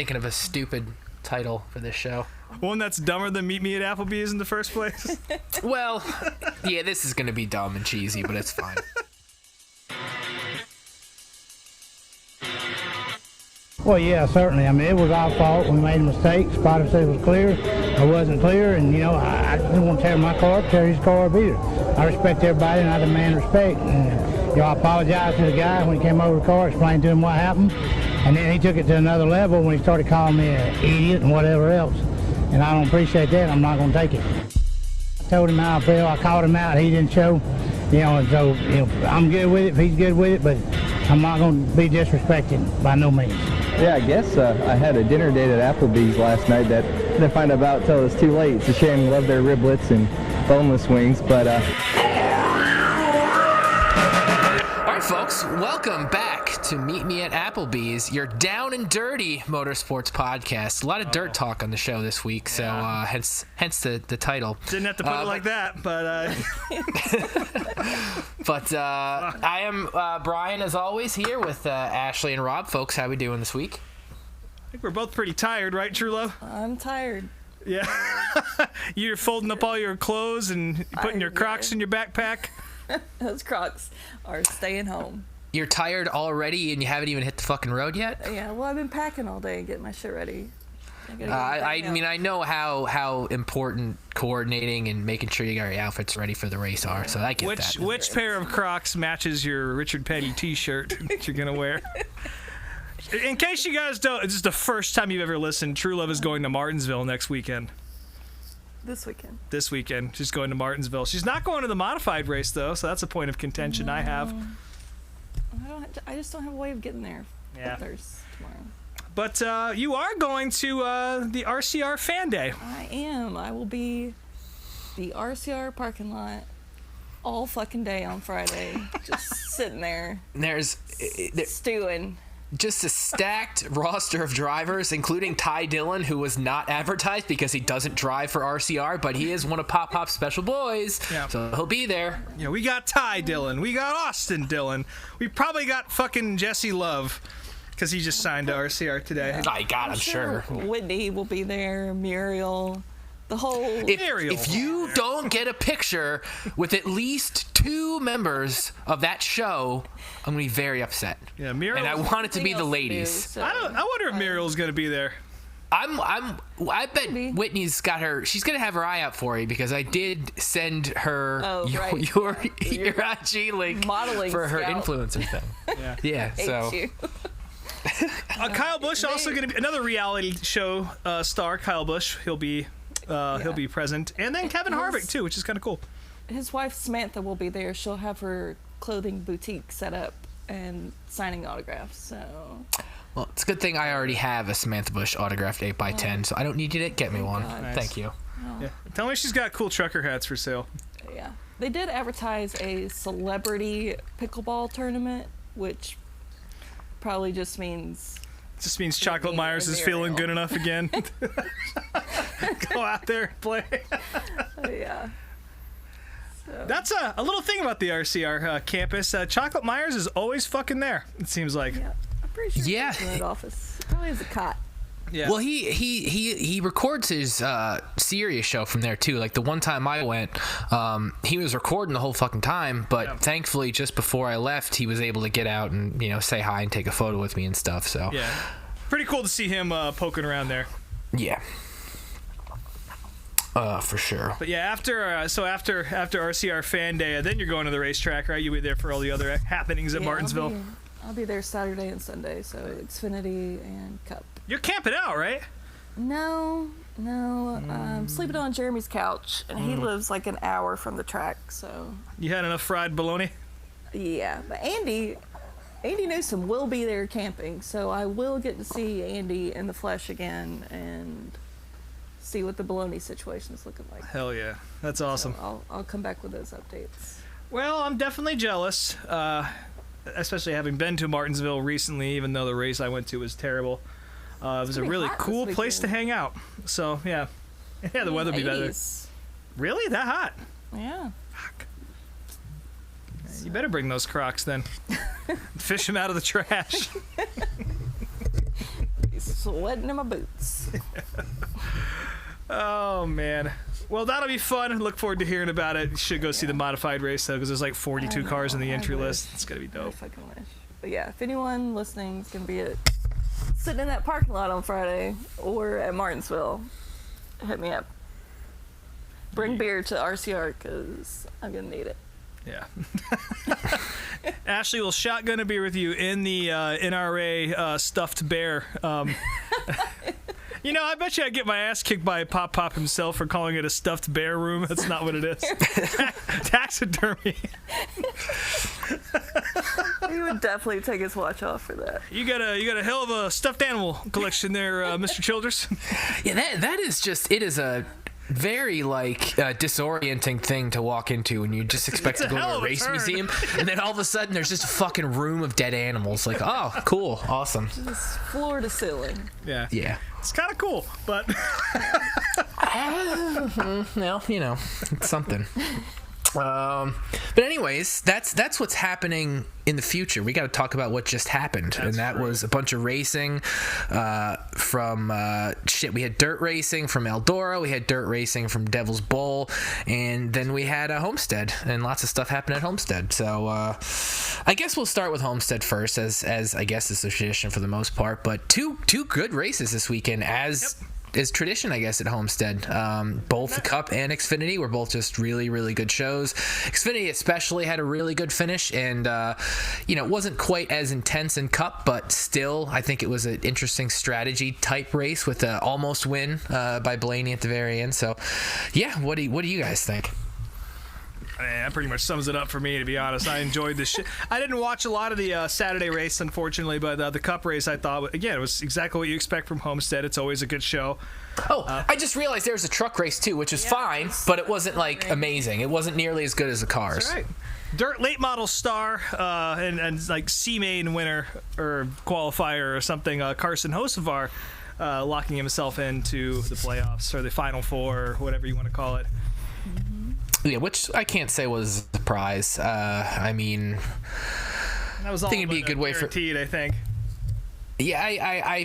thinking of a stupid title for this show. One that's dumber than Meet Me at Applebee's in the first place. Well, yeah, this is going to be dumb and cheesy, but it's fine. Well, yeah, certainly. I mean, it was our fault. We made a mistake. Spotter said it was clear. I wasn't clear, and, I didn't want to tear my car up, tear his car up either. I respect everybody, and I demand respect. And, I apologized to the guy when he came over the car, explained to him what happened, and then he took it to another level when he started calling me an idiot and whatever else. And I don't appreciate that. I'm not going to take it. I told him how I feel. I called him out. He didn't show, and so, I'm good with it if he's good with it, but I'm not going to be disrespected by no means. Yeah, I guess I had a dinner date at Applebee's last night that I didn't find out about until it was too late. It's a shame. Love their riblets and boneless wings, but... All right, folks, welcome back to Meet Me at Applebee's, your down and dirty motorsports podcast. A lot of dirt talk on the show this week, so hence the title. Didn't have to put it like that, but... But I am Brian, as always, here with Ashley and Rob. Folks, how we doing this week? I think we're both pretty tired, right, True Love? I'm tired. Yeah. You're folding up all your clothes and putting your Crocs in your backpack. Those Crocs are staying home. You're tired already and you haven't even hit the fucking road yet? Yeah, well, I've been packing all day and getting my shit ready. I mean, I know how important coordinating and making sure you got your outfits ready for the race are, so I get that. Which pair of Crocs matches your Richard Petty t-shirt that you're going to wear? In case you guys don't, this is the first time you've ever listened, True Love is going to Martinsville next weekend. This weekend. She's going to Martinsville. She's not going to the modified race, though, so that's a point of contention I have. I just don't have a way of getting there. Yeah. There's tomorrow. But you are going to the RCR Fan Day. I am. I will be the RCR parking lot all fucking day on Friday, just sitting there. There's stewing. Just a stacked roster of drivers, including Ty Dillon, who was not advertised because he doesn't drive for RCR, but he is one of Pop Pop's special boys, so he'll be there. Yeah, we got Ty Dillon. We got Austin Dillon. We probably got fucking Jesse Love. Because he just signed to RCR today. Yeah. I'm sure. Whitney will be there, Muriel, the whole... If you don't get a picture with at least 2 members of that show, I'm going to be very upset. Yeah, Muriel. And I want it to be the ladies. Do, I wonder if Muriel's going to be there. I bet Whitney's got her. She's gonna have her eye out for you because I did send her your IG link for her influencer thing. Yeah. So. Kyle Busch also going to be another reality show star. Kyle Busch, he'll be present, and then Kevin Harvick too, which is kind of cool. His wife Samantha will be there. She'll have her clothing boutique set up and signing autographs. So. Well, it's a good thing I already have a Samantha Busch autographed 8x10, so I don't need you to get me one. Nice. Thank you. Yeah. Tell me she's got cool trucker hats for sale. Yeah, they did advertise a celebrity pickleball tournament, which. Probably just means Chocolate Myers is feeling good enough again. Go out there and play. Yeah. So. That's a little thing about the RCR campus. Chocolate Myers is always fucking there, it seems like. Yeah, I'm pretty sure he's in that office. Probably has a cot. Yeah. Well, he records his Sirius show from there too. Like the one time I went, he was recording the whole fucking time. But thankfully, just before I left, he was able to get out and say hi and take a photo with me and stuff. So yeah, pretty cool to see him poking around there. Yeah. For sure. But yeah, after RCR Fan Day, then you're going to the racetrack, right? You'll be there for all the other happenings at Martinsville. I'll be there Saturday and Sunday, so Xfinity and Cup. You're camping out, right? No. I'm sleeping on Jeremy's couch, and he lives like an hour from the track, so... You had enough fried bologna? Yeah, but Andy Newsom will be there camping, so I will get to see Andy in the flesh again and see what the bologna situation is looking like. Hell yeah. That's awesome. So I'll come back with those updates. Well, I'm definitely jealous. Especially having been to Martinsville recently, even though the race I went to was terrible. It was a really cool place to hang out. So, yeah. Yeah, the weather will be better. Really? That hot? Yeah. Fuck. You better bring those Crocs then. Fish them out of the trash. sweating in my boots. Oh, man. Well, that'll be fun. Look forward to hearing about it. You should go see the modified race, though, because there's like 42 cars in the entry list. It's going to be dope. I fucking wish. But yeah, if anyone listening is going to be sitting in that parking lot on Friday or at Martinsville, hit me up. Bring beer to RCR, because I'm going to need it. Yeah. Ashley will shotgun a beer with you in the NRA stuffed bear. You know, I bet you I'd get my ass kicked by Pop himself for calling it a stuffed bear room. That's not what it is. Taxidermy. He would definitely take his watch off for that. You got a hell of a stuffed animal collection there, Mr. Childress. Yeah, that is just, it is a very disorienting thing to walk into when you just expect to go to a race museum, and then all of a sudden there's just a fucking room of dead animals. Like, oh, cool, awesome. Just floor to ceiling. Yeah. It's kind of cool, but well, you know, it's something. But anyways, that's what's happening in the future. We got to talk about what just happened, and that was a bunch of racing from we had dirt racing from Eldora, we had dirt racing from Devil's Bowl, and then we had Homestead, and lots of stuff happened at Homestead. So I guess we'll start with Homestead first, as I guess is the tradition for the most part. But two good races this weekend, is tradition, I guess, at Homestead. Both the Cup and Xfinity were both just really, really good shows. Xfinity especially had a really good finish, and it wasn't quite as intense in Cup, but still, I think it was an interesting strategy type race with an almost win by Blaney at the very end. So, yeah, what do you guys think? That pretty much sums it up for me, to be honest. I enjoyed this shit. I didn't watch a lot of the Saturday race, unfortunately, but the Cup race, I thought, again, it was exactly what you expect from Homestead. It's always a good show. Oh, I just realized there was a truck race, too, which is fine, but it wasn't, amazing. It wasn't nearly as good as the cars. That's right. Dirt late model star and like C-Main winner or qualifier or something, Carson Hocevar, locking himself into the playoffs or the Final Four or whatever you want to call it. Yeah, which I can't say was a surprise. I mean, that was all, I think it'd be a good way for. I think. Yeah,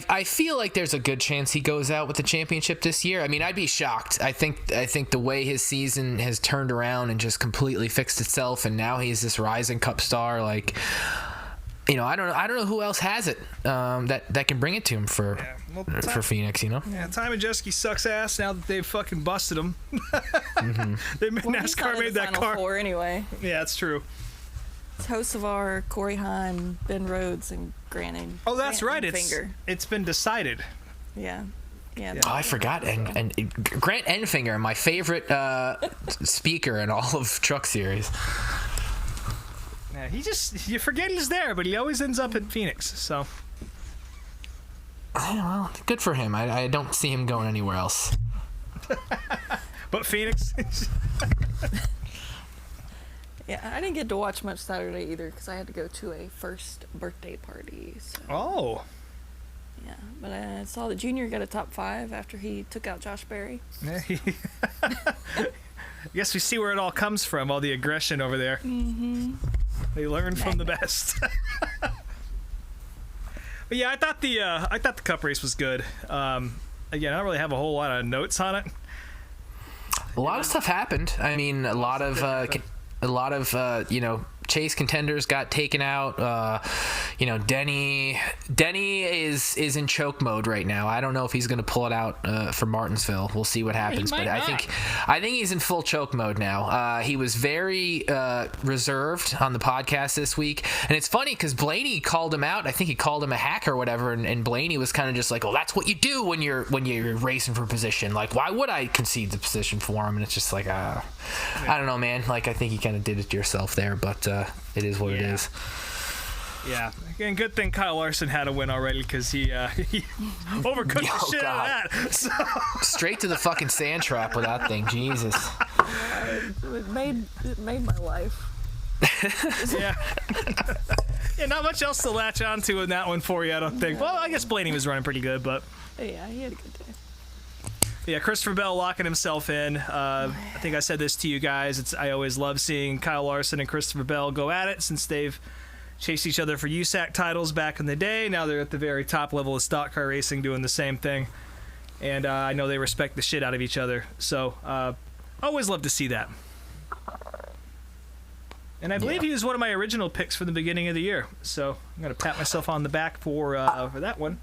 I feel like there's a good chance he goes out with the championship this year. I mean, I'd be shocked. I think the way his season has turned around and just completely fixed itself, and now he's this rising Cup star. Like, I don't know who else has it that can bring it to him for Phoenix. Yeah, Ty Majeski sucks ass now that they've fucking busted him. NASCAR made that car. Four anyway. Yeah, that's true. It's Hocevar, Corey Heim, Ben Rhodes, and Grant. Oh, that's right. It's been decided. Yeah. Oh, I forgot. And Grant Enfinger, my favorite speaker in all of Truck Series. Yeah, you forget he's there, but he always ends up at Phoenix. So. Well, good for him. I don't see him going anywhere else. But Phoenix. Yeah, I didn't get to watch much Saturday either because I had to go to a first birthday party. So. Oh. Yeah, but I saw that Junior got a top 5 after he took out Josh Berry. I guess we see where it all comes from, all the aggression over there. Mm-hmm. They learn from the best. But yeah, I thought the Cup race was good. Again, I don't really have a whole lot of notes on it. A lot of stuff happened. I mean, a lot of Chase contenders got taken out. Denny is in choke mode right now. I don't know if he's going to pull it out for Martinsville. We'll see what happens. But I think he's in full choke mode now. He was very reserved on the podcast this week, and it's funny because Blaney called him out. I think he called him a hack or whatever, and Blaney was kind of just like, "Well, that's what you do when you're racing for position. Like, why would I concede the position for him?" And it's just like, I don't know, man. Like, I think you kind of did it to yourself there, but it is what it is. Yeah. Again, good thing Kyle Larson had a win already because he overcooked the shit out of that. So. Straight to the fucking sand trap with that thing. Jesus. It made my life. Yeah. Yeah, not much else to latch onto in that one for you, I don't think. Well, I guess Blaney was running pretty good, but. Yeah, he had a good day. Yeah, Christopher Bell locking himself in. I think I said this to you guys. I always love seeing Kyle Larson and Christopher Bell go at it since they've chased each other for USAC titles back in the day. Now they're at the very top level of stock car racing doing the same thing. And I know they respect the shit out of each other. So always love to see that. And I believe he was one of my original picks for the beginning of the year. So I'm going to pat myself on the back for that one.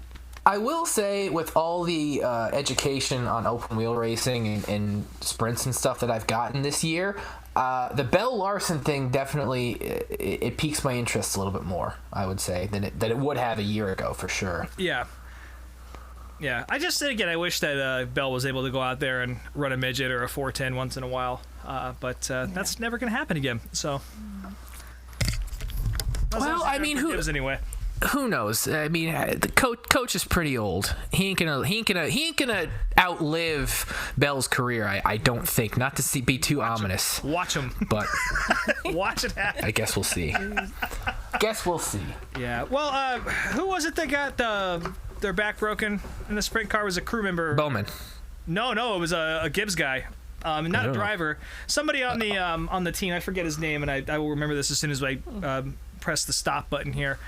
I will say, with all the education on open wheel racing and sprints and stuff that I've gotten this year, the Bell Larson thing definitely it piques my interest a little bit more, I would say, than it would have a year ago, for sure. Yeah. Yeah. I just, again, I wish that Bell was able to go out there and run a midget or a 410 once in a while. But that's never going to happen again. So. Well, I mean, who knows? I mean, the coach is pretty old. He ain't gonna outlive Bell's career. I don't think. Not to be too ominous. Watch him. But watch it happen. I guess we'll see. Yeah. Well, who was it that got their back broken in the sprint car? Was a crew member? Bowman. No, it was a Gibbs guy. Not a driver. Somebody on the team. I forget his name, and I will remember this as soon as I press the stop button here.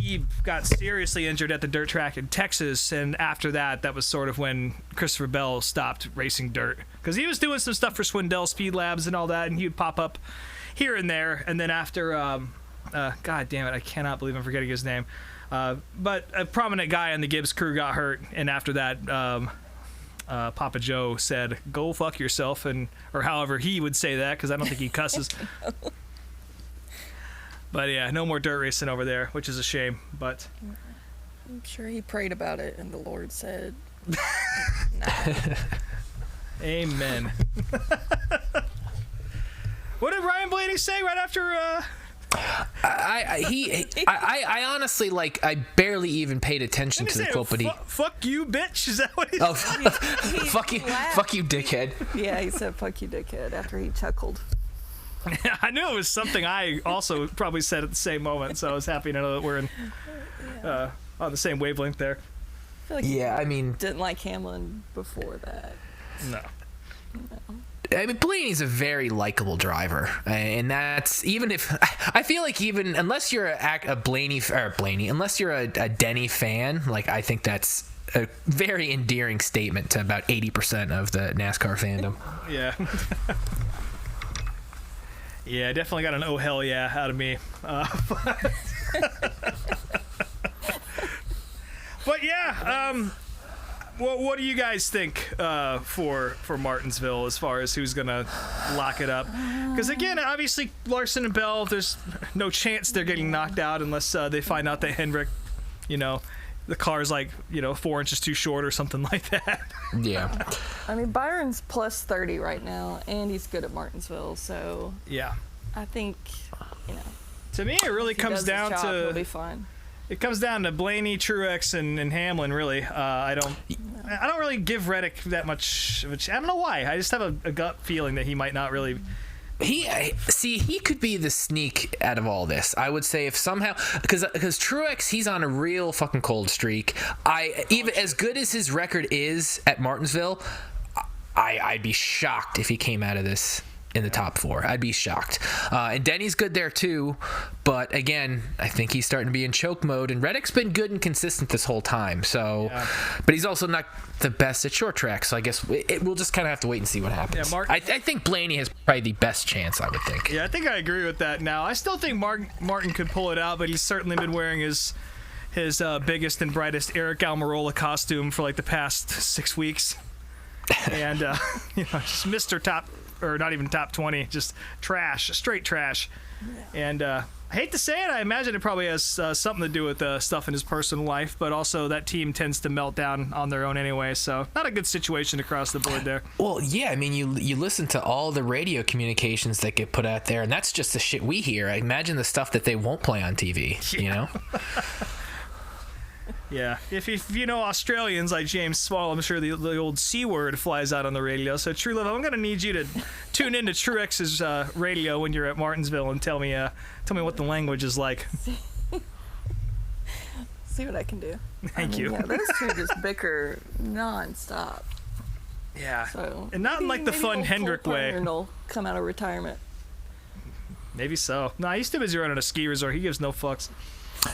He got seriously injured at the dirt track in Texas, and after that was sort of when Christopher Bell stopped racing dirt, because he was doing some stuff for Swindell Speed Labs and all that, and he would pop up here and there. And then after God damn it, I cannot believe I'm forgetting his name, but a prominent guy on the Gibbs crew got hurt, and after that Papa Joe said, "Go fuck yourself," or however he would say that, because I don't think he cusses. But yeah, no more dirt racing over there, which is a shame. But I'm sure he prayed about it, and the Lord said, "Nah." Amen. What did Ryan Blaney say right after? I honestly, I barely even paid attention to the quote, but fuck you, bitch. Is that what he said? Oh, fuck you, dickhead. Yeah, he said, "Fuck you, dickhead," after he chuckled. I knew it was something I also probably said at the same moment, so I was happy to know that we're on the same wavelength there. I feel like didn't like Hamlin before that. No. I mean, Blaney's a very likable driver, and that's even if I feel like unless you're a Blaney, unless you're a Denny fan, I think that's a very endearing statement to about 80% of the NASCAR fandom. Yeah. Yeah, definitely got an oh hell yeah out of me. But yeah, what do you guys think for Martinsville as far as who's gonna lock it up? Because again, obviously Larson and Bell, there's no chance they're getting knocked out unless they find out that Hendrick, the car's 4 inches too short or something like that. Yeah. I mean, Byron's plus 30 right now, and he's good at Martinsville, so yeah. I think, To me, it really comes down to. He'll be fine. It comes down to Blaney, Truex, and Hamlin. Really, I don't really give Reddick that much. I don't know why. I just have a gut feeling that he might not really. He could be the sneak out of all this. I would say if somehow, because Truex, he's on a real fucking cold streak. Even as good as his record is at Martinsville, I'd be shocked if he came out of this in the top 4. I'd be shocked. And Denny's good there too, but again, I think he's starting to be in choke mode. And Reddick's been good and consistent this whole time. So, but he's also not the best at short track. So I guess we'll just kind of have to wait and see what happens. Yeah, I think Blaney has probably the best chance, I would think. Yeah, I think I agree with that. Now, I still think Martin could pull it out, but he's certainly been wearing his biggest and brightest Eric Almirola costume for the past 6 weeks, and just Mr. Top. Or not even top 20, just trash, straight trash. And I hate to say it, I imagine it probably has something to do with stuff in his personal life, but also that team tends to melt down on their own anyway, so not a good situation across the board there. Well, yeah, I mean, you listen to all the radio communications that get put out there, and that's just the shit we hear. I imagine the stuff that they won't play on TV, Yeah, if you know Australians like James Small, I'm sure the old C word flies out on the radio. So, True Love, I'm going to need you to tune into Truex's radio when you're at Martinsville and tell me what the language is like. See what I can do. Thank you. Yeah, those two just bicker nonstop. Yeah, so and not in the fun Hendrick way. He'll come out of retirement. Maybe so. Nah, he's too busy running a ski resort. He gives no fucks.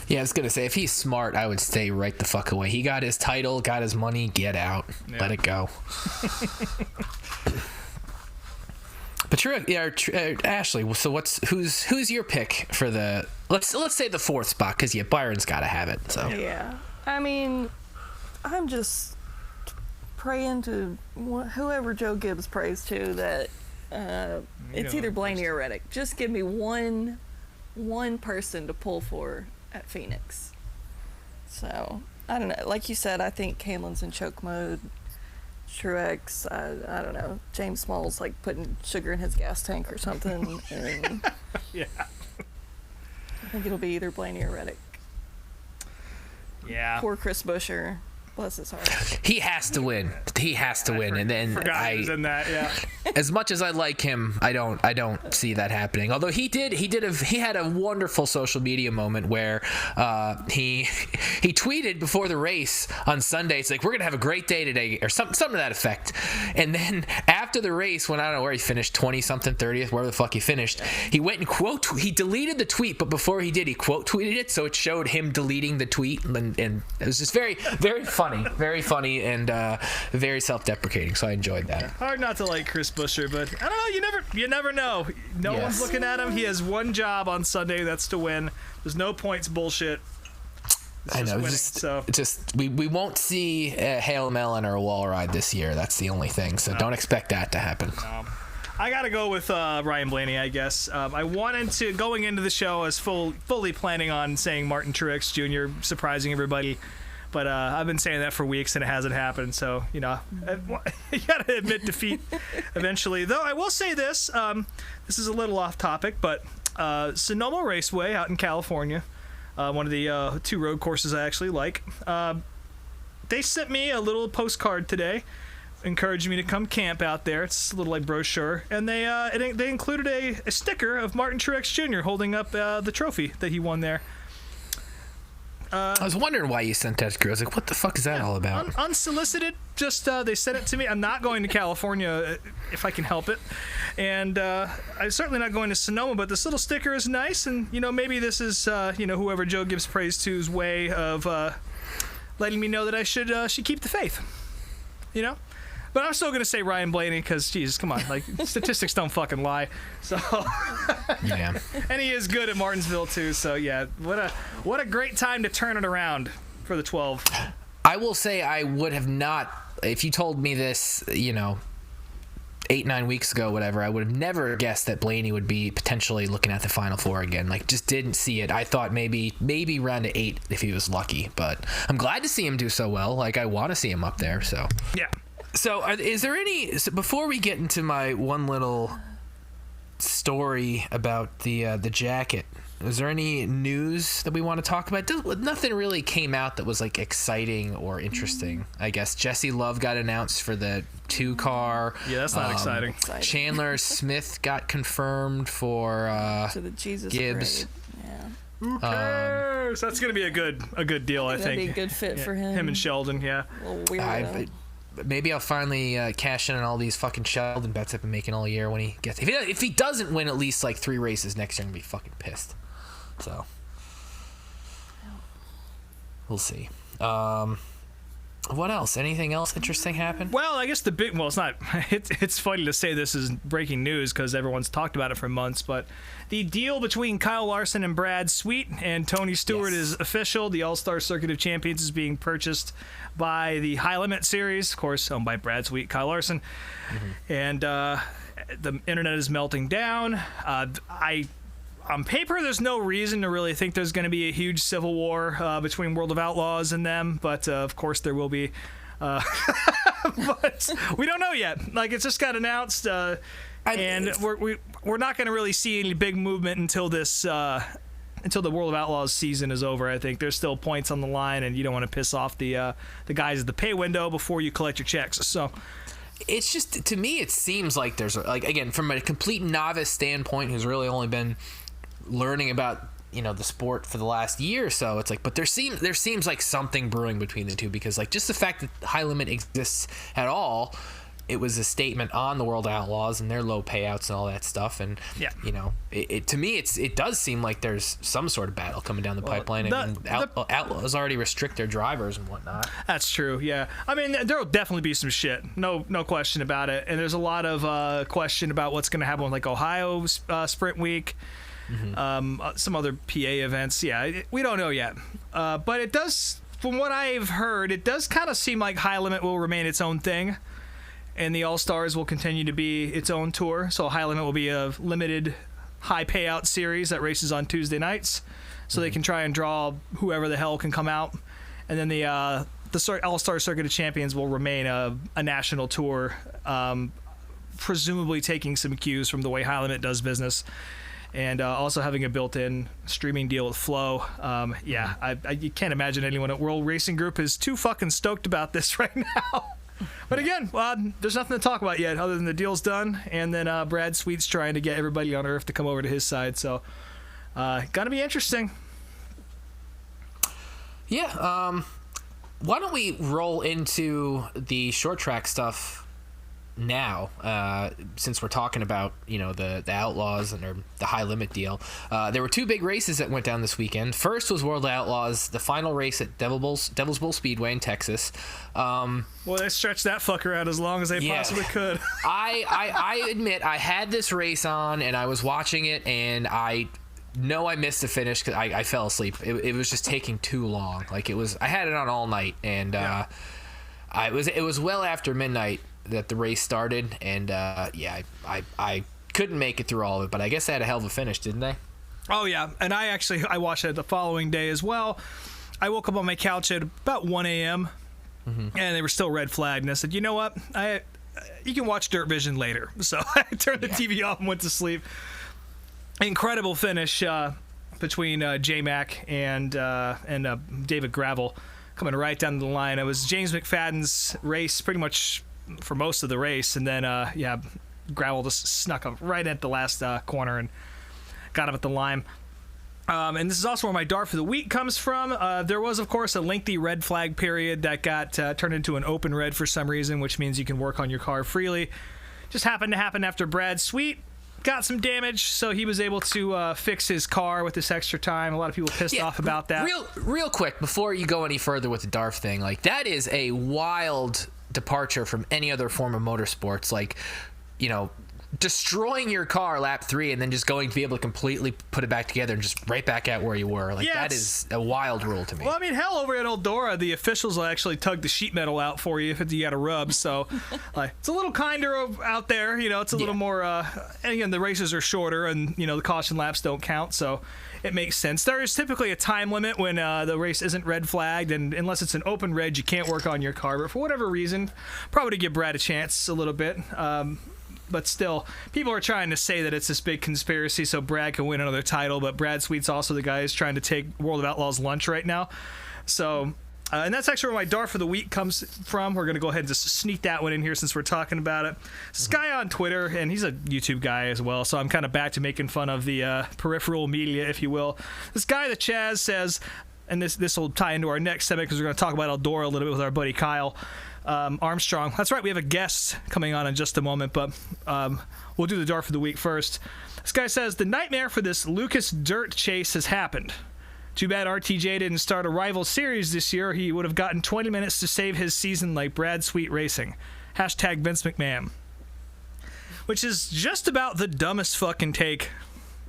Yeah, I was gonna say, if he's smart, I would stay right the fuck away. He got his title, got his money, get out. Yeah. Let it go. But Ashley, so who's your pick for the let's say the 4th spot, because Byron's got to have it. So yeah, I mean, I'm just praying to whoever Joe Gibbs prays to that it's either Blaney or Reddick. Just give me one person to pull for at Phoenix. So I don't know. Like you said, I think Hamlin's in choke mode. Truex, I don't know. James Small's like putting sugar in his gas tank or something. And yeah. I think it'll be either Blaney or Reddick. Yeah. Poor Chris Buescher. Bless his heart. He has to win. He has to win. And then he was in that, yeah. As much as I like him, I don't see that happening. Although he had a wonderful social media moment where he tweeted before the race on Sunday. It's like, we're gonna have a great day today, or something to that effect. And then after the race, when I don't know where he finished, 20-something, 30th, wherever the fuck he finished, he went and he deleted the tweet, but before he did, he quote tweeted it, so it showed him deleting the tweet, and it was just very, very funny, and very self-deprecating. So I enjoyed that. Hard not to like Chris Buescher, but I don't know. You never know. No one's looking at him. He has one job on Sunday. That's to win. There's no points bullshit. I know. We won't see Hail Melon or a wall ride this year. That's the only thing. So don't expect that to happen. No. I gotta go with Ryan Blaney, I guess. I wanted to, going into the show, I was fully planning on saying Martin Truex Jr., surprising everybody. But I've been saying that for weeks and it hasn't happened. So, you gotta admit defeat eventually. Though I will say this, this is a little off topic, but Sonoma Raceway out in California, one of the 2 road courses I actually like, they sent me a little postcard today encouraging me to come camp out there. It's a little like brochure. And they included a sticker of Martin Truex Jr. holding up the trophy that he won there. I was wondering why you sent that through. I was like, what the fuck is that all about? Unsolicited. Just they sent it to me. I'm not going to California if I can help it. And I'm certainly not going to Sonoma, but this little sticker is nice. And, maybe this is, whoever Joe gives praise to's way of letting me know that I should keep the faith. But I'm still going to say Ryan Blaney because, Jesus, come on. Like, statistics don't fucking lie. So, yeah. And he is good at Martinsville, too. So, yeah, what a great time to turn it around for the 12. I will say I would have not, if you told me this, 8-9 weeks ago, whatever, I would have never guessed that Blaney would be potentially looking at the Final Four again. Like, just didn't see it. I thought maybe round to 8 if he was lucky. But I'm glad to see him do so well. Like, I want to see him up there, so. Yeah. So, is there before we get into my one little story about the jacket, is there any news that we want to talk about? Nothing really came out that was like exciting or interesting. I guess Jesse Love got announced for the 2-car. Yeah, that's not exciting. Chandler Smith got confirmed for to the Jesus Gibbs. Parade. Yeah. Who cares? That's gonna be a good deal. I think that'd be a good fit for him. Him and Sheldon. Yeah. Maybe I'll finally cash in on all these fucking Sheldon bets I've been making all year when he gets. If he doesn't win at least like 3 races next year, I'm gonna be fucking pissed. So we'll see. What else? Anything else interesting happen? Well, I guess it's not. It's funny to say this is breaking news because everyone's talked about it for months, but the deal between Kyle Larson and Brad Sweet and Tony Stewart is official. The All-Star Circuit of Champions is being purchased by the High Limit Series, of course, owned by Brad Sweet, Kyle Larson. Mm-hmm. And the internet is melting down. On paper, there's no reason to really think there's going to be a huge civil war between World of Outlaws and them, but of course there will be. But we don't know yet. Like, it's just got announced, and we're not going to really see any big movement until until the World of Outlaws season is over. I think there's still points on the line, and you don't want to piss off the guys at the pay window before you collect your checks. So. It's just, to me, it seems like there's, like, again, from a complete novice standpoint who's really only been learning about the sport for the last year or so, it's like, but there seems like something brewing between the two, because like just the fact that High Limit exists at all it was a statement on the World Outlaws and their low payouts and all that stuff. And you know, to me, it does seem like there's some sort of battle coming down the pipeline. Outlaws already restrict their drivers and whatnot. That's true. Yeah, I mean, there'll definitely be some shit. No question about it. And there's a lot of question about what's going to happen with like Ohio Sprint Week. Some other PA events. Yeah, we don't know yet. But it does, from what I've heard, it does kind of seem like High Limit will remain its own thing, and the All-Stars will continue to be its own tour. So High Limit will be a limited high payout series that races on Tuesday nights, so they can try and draw whoever the hell can come out. And then the All-Star Circuit of Champions will remain a national tour, presumably taking some cues from the way High Limit does business. And also having a built-in streaming deal with Flow. You can't imagine anyone at World Racing Group is too fucking stoked about this right now. But again, there's nothing to talk about yet other than the deal's done, and then Brad Sweet's trying to get everybody on Earth to come over to his side. So, gonna be interesting. Yeah. Why don't we roll into the short track stuff now, since we're talking about, you know, the Outlaws and the High Limit deal. There were two big races that went down this weekend. First was World Outlaws, the final race at Devil's Bowl Speedway in Texas. Well, they stretched that fucker out as long as they possibly could. I admit I had this race on and I was watching it, and I know I missed the finish because I fell asleep. It was just taking too long. Like, I had it on all night, and it was well after midnight that the race started, and I couldn't make it through all of it, but I guess they had a hell of a finish, didn't they? Oh yeah, and I watched it the following day as well. I woke up on my couch at about 1 a.m. And they were still red flagged, and I said, you know what, you can watch Dirt Vision later. So I turned the TV off and went to sleep. Incredible finish between J-Mac and David Gravel, coming right down the line. It was James McFadden's race pretty much for most of the race, and then Gravel just snuck up right at the last corner and got him at the line. And this is also where my dart for the week comes from. There was, of course, a lengthy red flag period that got turned into an open red for some reason, which means you can work on your car freely. Just happened to happen after Brad Sweet got some damage, so he was able to fix his car with this extra time. A lot of people pissed off about that. Real quick, before you go any further with the DARF thing, like, that is a wild departure from any other form of motorsports. Like, you know, destroying your car lap 3 and then just going to be able to completely put it back together and just right back at where you were. Like, that is a wild rule to me. Well, I mean, hell, over at Eldora, the officials will actually tug the sheet metal out for you if you got a rub. So it's a little kinder out there. You know, it's a little more, and again, the races are shorter, and, you know, the caution laps don't count. So it makes sense. There is typically a time limit when the race isn't red flagged, and unless it's an open red, you can't work on your car. But for whatever reason, probably to give Brad a chance a little bit. But still, people are trying to say that it's this big conspiracy so Brad can win another title, but Brad Sweet's also the guy who's trying to take World of Outlaws lunch right now. So, and that's actually where my dart for the week comes from. We're going to go ahead and just sneak that one in here since we're talking about it. This guy on Twitter, and he's a YouTube guy as well, so I'm kind of back to making fun of the peripheral media, if you will. This guy that Chaz says, and this will tie into our next segment because we're going to talk about Eldora a little bit with our buddy Kyle Armstrong. That's right, we have a guest coming on in just a moment, but we'll do the dart for the week first. This guy says, the nightmare for this Lucas dirt chase has happened. Too bad RTJ didn't start a rival series this year. He would have gotten 20 minutes to save his season like Brad Sweet Racing. Hashtag Vince McMahon. Which is just about the dumbest fucking take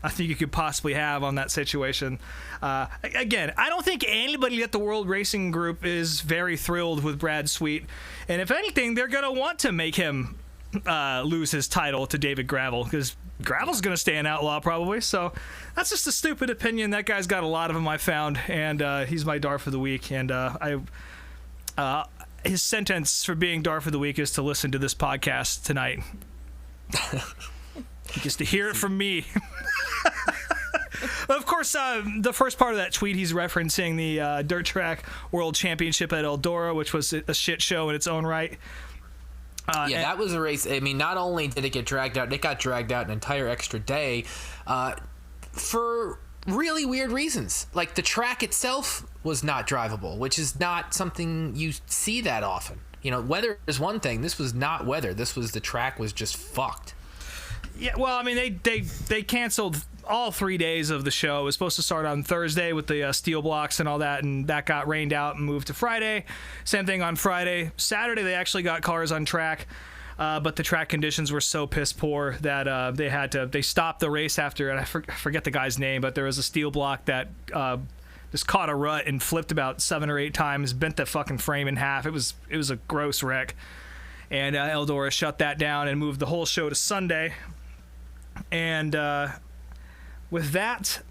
I think you could possibly have on that situation. Again, I don't think anybody at the World Racing Group is very thrilled with Brad Sweet. And if anything, they're going to want to make him lose his title to David Gravel, because Gravel's going to stay an outlaw probably. So that's just a stupid opinion. That guy's got a lot of them, I found, and he's my dart for the week. And his sentence for being dart for the week is to listen to this podcast tonight. Just to hear it from me. Of course, the first part of that tweet, he's referencing the Dirt Track World Championship at Eldora, which was a shit show in its own right. That was a race. I mean, not only did it get dragged out, it got dragged out an entire extra day for really weird reasons. Like, the track itself was not drivable, which is not something you see that often. weather is one thing. This was not weather. This was the track was just fucked. Yeah, well, I mean, they canceled all 3 days of the show. It was supposed to start on Thursday with the steel blocks and all that, and that got rained out and moved to Friday. Same thing on Friday. Saturday, they actually got cars on track, but the track conditions were so piss poor that they stopped the race after, and I forget the guy's name, but there was a steel block that just caught a rut and flipped about 7 or 8 times, bent the fucking frame in half. It was a gross wreck. And Eldora shut that down and moved the whole show to Sunday. And with that,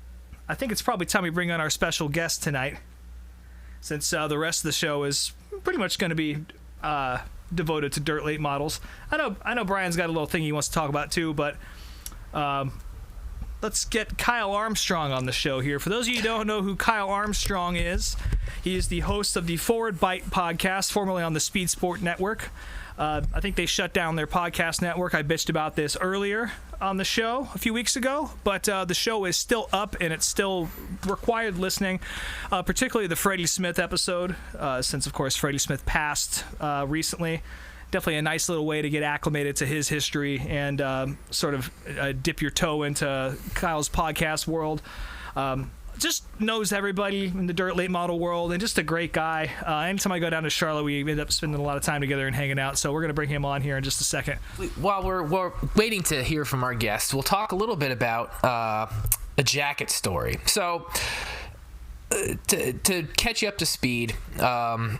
I think it's probably time we bring on our special guest tonight, since the rest of the show is pretty much going to be devoted to dirt late models. I know Brian's got a little thing he wants to talk about too, but let's get Kyle Armstrong on the show here. For those of you who don't know who Kyle Armstrong is, he is the host of the Forward Bite podcast, formerly on the Speed Sport Network. I think they shut down their podcast network. I bitched about this earlier on the show a few weeks ago, but the show is still up and it's still required listening, particularly the Freddie Smith episode, since, of course, Freddie Smith passed recently. Definitely a nice little way to get acclimated to his history and sort of dip your toe into Kyle's podcast world. Just knows everybody in the dirt late model world, and just a great guy. Anytime I go down to Charlotte, we end up spending a lot of time together and hanging out. So we're going to bring him on here in just a second. While we're waiting to hear from our guest, we'll talk a little bit about a jacket story. So to catch you up to speed, my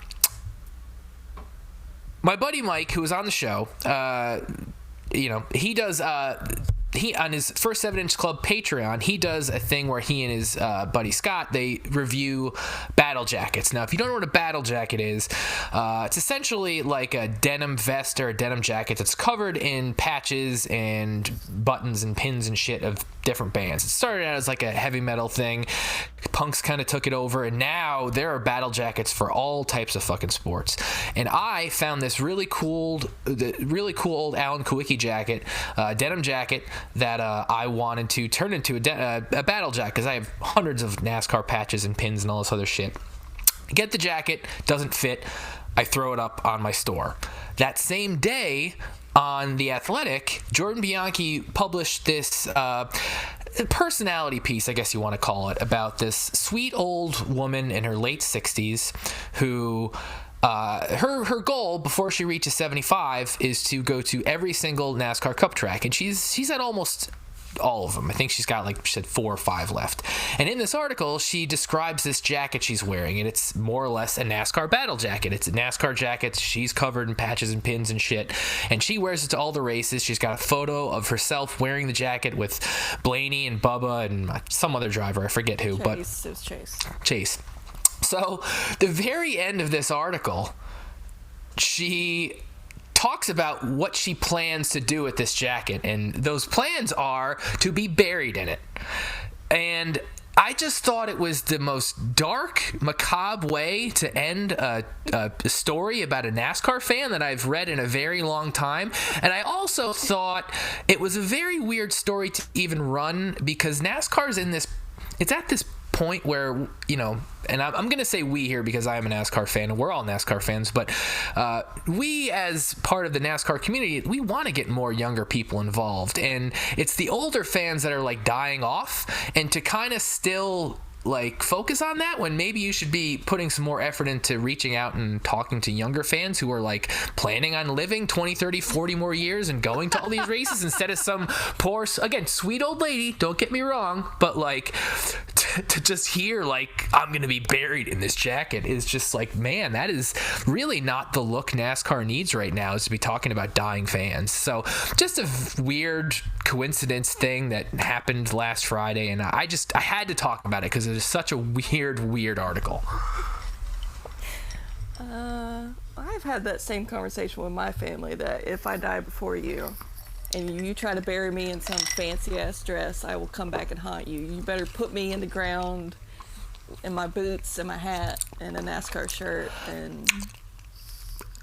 buddy Mike, who was on the show, he does. He on his First 7-Inch Club Patreon, he does a thing where he and his buddy Scott, they review battle jackets. Now, if you don't know what a battle jacket is, it's essentially like a denim vest or a denim jacket that's covered in patches and buttons and pins and shit of different bands. It started out as like a heavy metal thing. Punks kind of took it over, and now there are battle jackets for all types of fucking sports. And I found this really cool old Alan Kawicki jacket, denim jacket, that I wanted to turn into a battle jacket, because I have hundreds of NASCAR patches and pins and all this other shit. Get the jacket, doesn't fit, I throw it up on my store. That same day, on The Athletic, Jordan Bianchi published this personality piece, I guess you want to call it, about this sweet old woman in her late 60s who her goal before she reaches 75 is to go to every single NASCAR Cup track, and she's at almost all of them. I think she's got, like she said, 4 or 5 left. And in this article, she describes this jacket she's wearing, and it's more or less a NASCAR battle jacket. It's a NASCAR jacket. She's covered in patches and pins and shit, and she wears it to all the races. She's got a photo of herself wearing the jacket with Blaney and Bubba and some other driver. I forget who. But it was Chase. Chase. So the very end of this article, she talks about what she plans to do with this jacket, and those plans are to be buried in it. And I just thought it was the most dark, macabre way to end a story about a NASCAR fan that I've read in a very long time. And I also thought it was a very weird story to even run, because NASCAR's it's at this point where, and I'm going to say we here because I am a NASCAR fan and we're all NASCAR fans, but we as part of the NASCAR community, we want to get more younger people involved, and it's the older fans that are like dying off, and to kind of still like focus on that when maybe you should be putting some more effort into reaching out and talking to younger fans who are like planning on living 20, 30, 40 more years and going to all these races instead of some poor, again, sweet old lady, don't get me wrong, but like to just hear like I'm gonna be buried in this jacket is just like, man, that is really not the look NASCAR needs right now, is to be talking about dying fans. So just a weird coincidence thing that happened last Friday, and I had to talk about it because it is such a weird article. I've had that same conversation with my family, that if I die before you and you try to bury me in some fancy ass dress, I will come back and haunt you. You better put me in the ground in my boots and my hat and a NASCAR shirt. And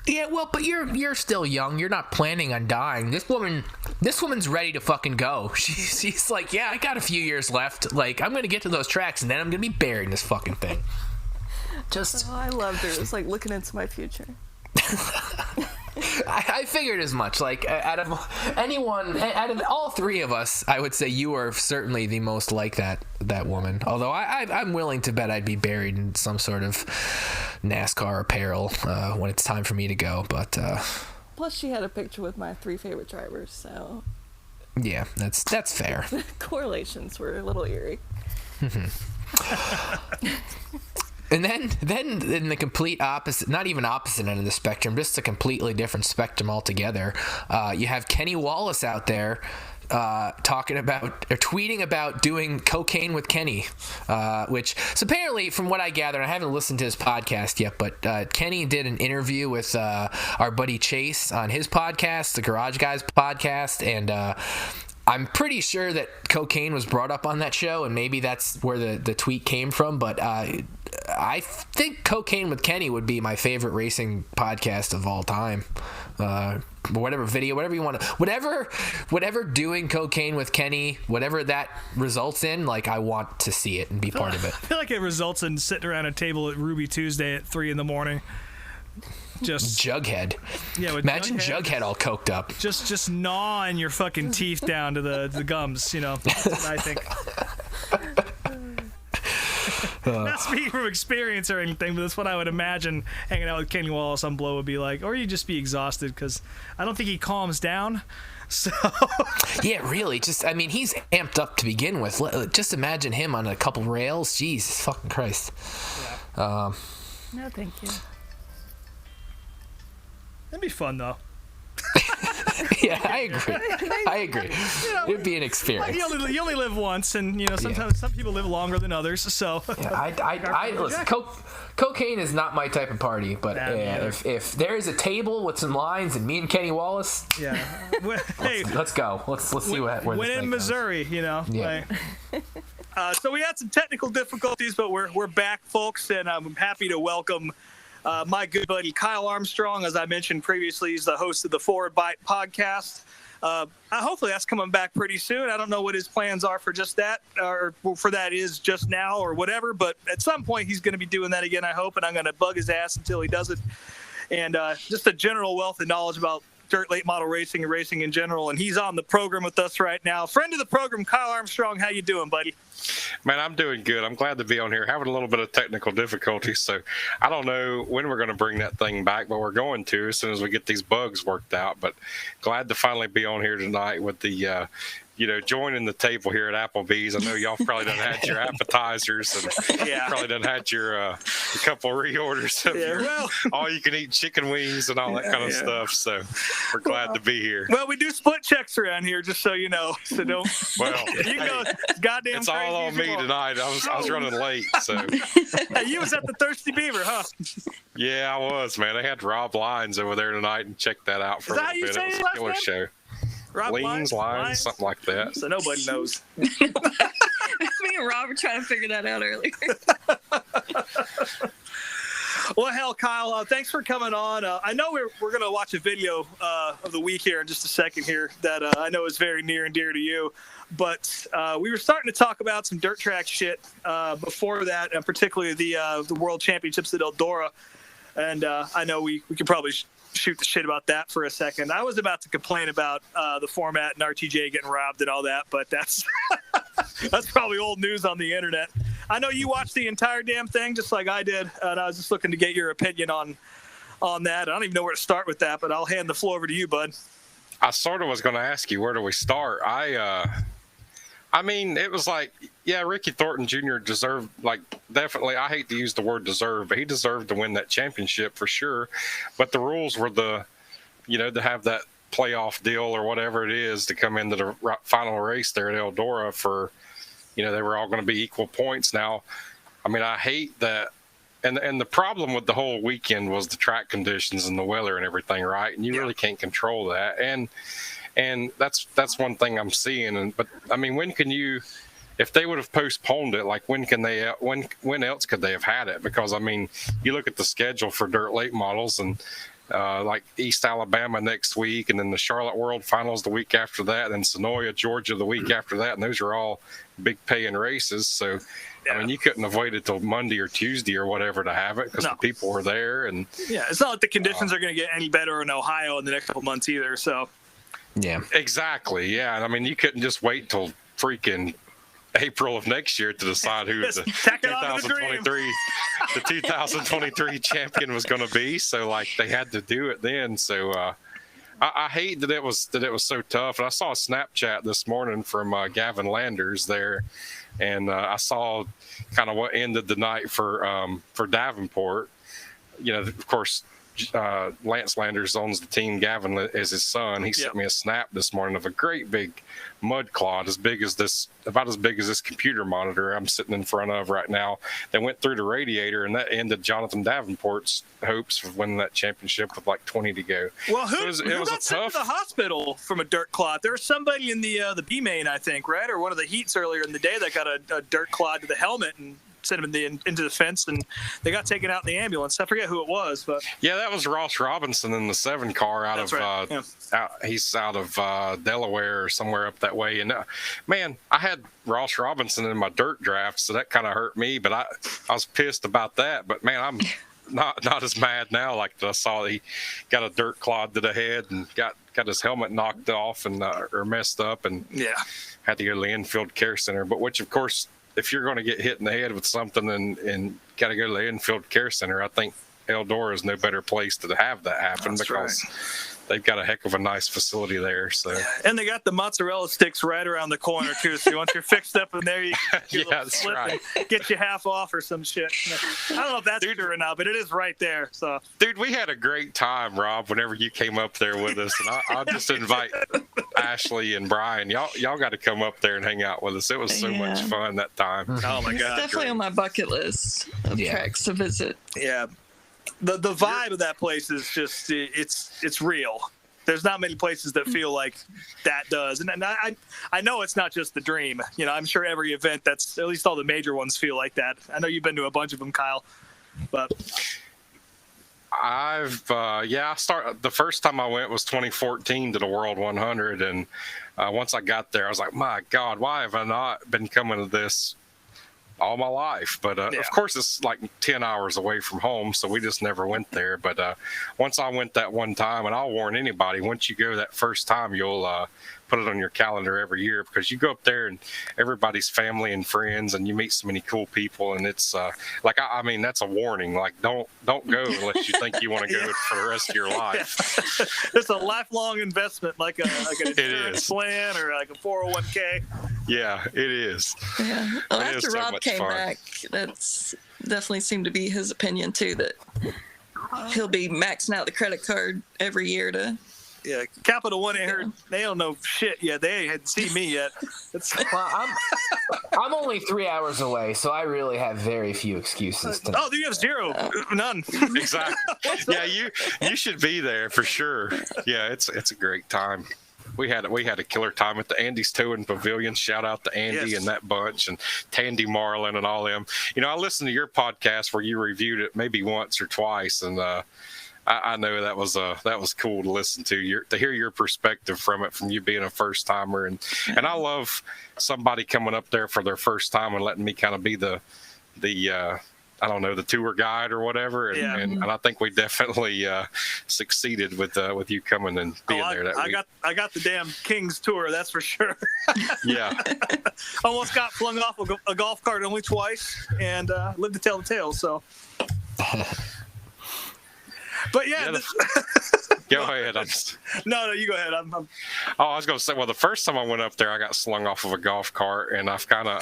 yeah, well, but you're still young. You're not planning on dying. This woman's ready to fucking go. She's like, yeah, I got a few years left. Like, I'm gonna get to those tracks and then I'm gonna be buried in this fucking thing. I loved her. It was like looking into my future. I figured as much. Like, out of all three of us, I would say you are certainly the most like that woman. Although I'm willing to bet I'd be buried in some sort of NASCAR apparel when it's time for me to go. But plus, she had a picture with my 3 favorite drivers, so yeah, that's fair. The correlations were a little eerie. And then in the complete opposite, not even opposite end of the spectrum, just a completely different spectrum altogether, you have Kenny Wallace out there talking about or tweeting about doing cocaine with Kenny, which so apparently, from what I gather, I haven't listened to his podcast yet, but Kenny did an interview with our buddy Chase on his podcast, the Garage Guys podcast, and I'm pretty sure that cocaine was brought up on that show, and maybe that's where the tweet came from, but I think Cocaine with Kenny would be my favorite racing podcast of all time. Whatever video, whatever you want to, whatever doing Cocaine with Kenny, whatever that results in, like, I want to see it and be part of it. I feel like it results in sitting around a table at Ruby Tuesday at 3 a.m. Just Jughead. Yeah, imagine Jughead all coked up. Just gnawing your fucking teeth down to the gums, you know. That's what I think. Not speaking from experience or anything, but that's what I would imagine hanging out with Kenny Wallace on Blow would be like. Or you'd just be exhausted, because I don't think he calms down. So yeah, really. Just, I mean, he's amped up to begin with. Just imagine him on a couple rails. Jesus fucking Christ. Yeah. No, thank you. That'd be fun, though. Yeah, I agree. You know, it'd be an experience. You only live once, and you know sometimes some people live longer than others. So yeah, listen, cocaine is not my type of party, but if there is a table with some lines and me and Kenny Wallace, yeah, hey, let's go. Let's see where when this in Missouri, goes. You know. Yeah. So we had some technical difficulties, but we're back, folks, and I'm happy to welcome my good buddy Kyle Armstrong. As I mentioned previously, he's the host of the Forward Bite podcast. Hopefully that's coming back pretty soon. I don't know what his plans are for just that, or for that is just now or whatever, but at some point he's going to be doing that again, I hope, and I'm going to bug his ass until he does it. And just a general wealth of knowledge about dirt late model racing and racing in general, and he's on the program with us right now. Friend of the program, Kyle Armstrong, how you doing, buddy? Man, I'm doing good. I'm glad to be on here. Having a little bit of technical difficulties, so I don't know when we're going to bring that thing back, but we're going to as soon as we get these bugs worked out. But glad to finally be on here tonight with the joining the table here at Applebee's. I know y'all probably done had your appetizers and probably done had your a couple reorders of your all-you-can-eat chicken wings and all that kind of stuff. So we're glad to be here. Well, we do split checks around here, just so you know. So don't. Well, you can go goddamn. It's all on me tonight. I was running late, so. Hey, you was at the Thirsty Beaver, huh? Yeah, I was, man. They had Rob Lyons over there tonight, and check that out for a little bit. It was a killer show. Lines, something like that. So nobody knows. Me and Rob were trying to figure that out earlier. Well, hell, Kyle, thanks for coming on. I know we're going to watch a video of the week here in just a second here that I know is very near and dear to you. But we were starting to talk about some dirt track shit before that, and particularly the World Championships at Eldora. And I know we could probably shoot the shit about that for a second. I was about to complain about the format and RTJ getting robbed and all that, but that's that's probably old news on the internet. I know you watched the entire damn thing just like I did, and I was just looking to get your opinion on that. I don't even know where to start with that, but I'll hand the floor over to you, bud. I sort of was going to ask you, where do we start? I mean, it was like, yeah, Ricky Thornton Jr. deserved, like, definitely, I hate to use the word deserve, but he deserved to win that championship for sure. But the rules were to have that playoff deal or whatever it is to come into the final race there at Eldora for, they were all going to be equal points. Now, I mean, I hate that. And the problem with the whole weekend was the track conditions and the weather and everything, right? And you really can't control that. And that's one thing I'm seeing. But I mean, when can you, if they would have postponed it, like when else could they have had it? Because I mean, you look at the schedule for dirt late models, and like East Alabama next week, and then the Charlotte World Finals the week after that, and then Sonoya, Georgia the week after that, and those are all big paying races. So, I mean, you couldn't have waited till Monday or Tuesday or whatever to have it because the people were there. And yeah, it's not like the conditions are going to get any better in Ohio in the next couple months either. So, yeah, exactly. Yeah, and I mean, you couldn't just wait till freaking April of next year to decide who the 2023 champion was going to be. So, like, they had to do it then. So, I hate that it was so tough. And I saw a Snapchat this morning from Gavin Landers there, and I saw kind of what ended the night for Davenport. You know, of course, Lance Landers owns the team. Gavin is his son. He sent me a snap this morning of a great big mud clod about as big as this computer monitor I'm sitting in front of right now, that went through the radiator, and that ended Jonathan Davenport's hopes of winning that championship with like 20 to go. Well, who got sent to the hospital from a dirt clod? There was somebody in the B main, I think, right, or one of the heats earlier in the day that got a dirt clod to the helmet and sent him into the fence, and they got taken out in the ambulance. I forget who it was, but yeah, that was Ross Robinson in the 7 car he's out of Delaware or somewhere up that way. And man, I had Ross Robinson in my dirt draft, so that kind of hurt me, but I was pissed about that. But man, I'm not as mad now. Like, I saw he got a dirt clod to the head and got his helmet knocked off and or messed up, and had to go to the infield care center. But which, of course, if you're going to get hit in the head with something and got to go to the infield care center, I think Eldora is no better place to have that happen. That's because they've got a heck of a nice facility there. So, and they got the mozzarella sticks right around the corner too. So once you're fixed up in there, you can that's right. Get you half off or some shit. I don't know if that's true or not, but it is right there. So, dude, we had a great time, Rob. Whenever you came up there with us, and I'll just invite Ashley and Brian. Y'all got to come up there and hang out with us. It was so much fun that time. Oh my god, definitely on my bucket list of tracks to visit. Yeah. The vibe of that place is just it's real. There's not many places that feel like that does, and I know it's not just the Dream. You know, I'm sure every event that's at least all the major ones feel like that. I know you've been to a bunch of them, Kyle, but the first time I went was 2014 to the World 100, and once I got there, I was like, my God, why have I not been coming to this all my life? But of course, it's like 10 hours away from home, so we just never went there. But once I went that one time, and I'll warn anybody, once you go that first time, you'll put it on your calendar every year, because you go up there and everybody's family and friends, and you meet so many cool people. And it's like, I mean, that's a warning. Like, don't go unless you think you want to go for the rest of your life. It's a lifelong investment, like an insurance plan or like a 401k. Yeah, it is. Yeah. Well, after Rob came back, that's definitely seemed to be his opinion too, that he'll be maxing out the credit card every year to. Yeah, Capital One ain't heard. They don't know shit yet. They hadn't seen me yet. Well, I'm only 3 hours away, so I really have very few excuses. You have zero, none. Exactly. Yeah, you should be there for sure. Yeah, it's a great time. We had a killer time at the Andy's Towing Pavilion. Shout out to Andy and that bunch, and Tandy Marlin and all them. You know, I listened to your podcast where you reviewed it maybe once or twice, and I know that was cool to listen to. To hear your perspective from it, from you being a first timer, and I love somebody coming up there for their first time and letting me kind of be the I don't know, the tour guide or whatever, and I think we definitely succeeded with you coming and being there that week. I got the damn King's tour, that's for sure. Yeah. Almost got flung off a golf cart only twice, and lived to tell the tale. So. But go ahead. No, you go ahead. I was going to say, well, the first time I went up there, I got slung off of a golf cart, and I've kind of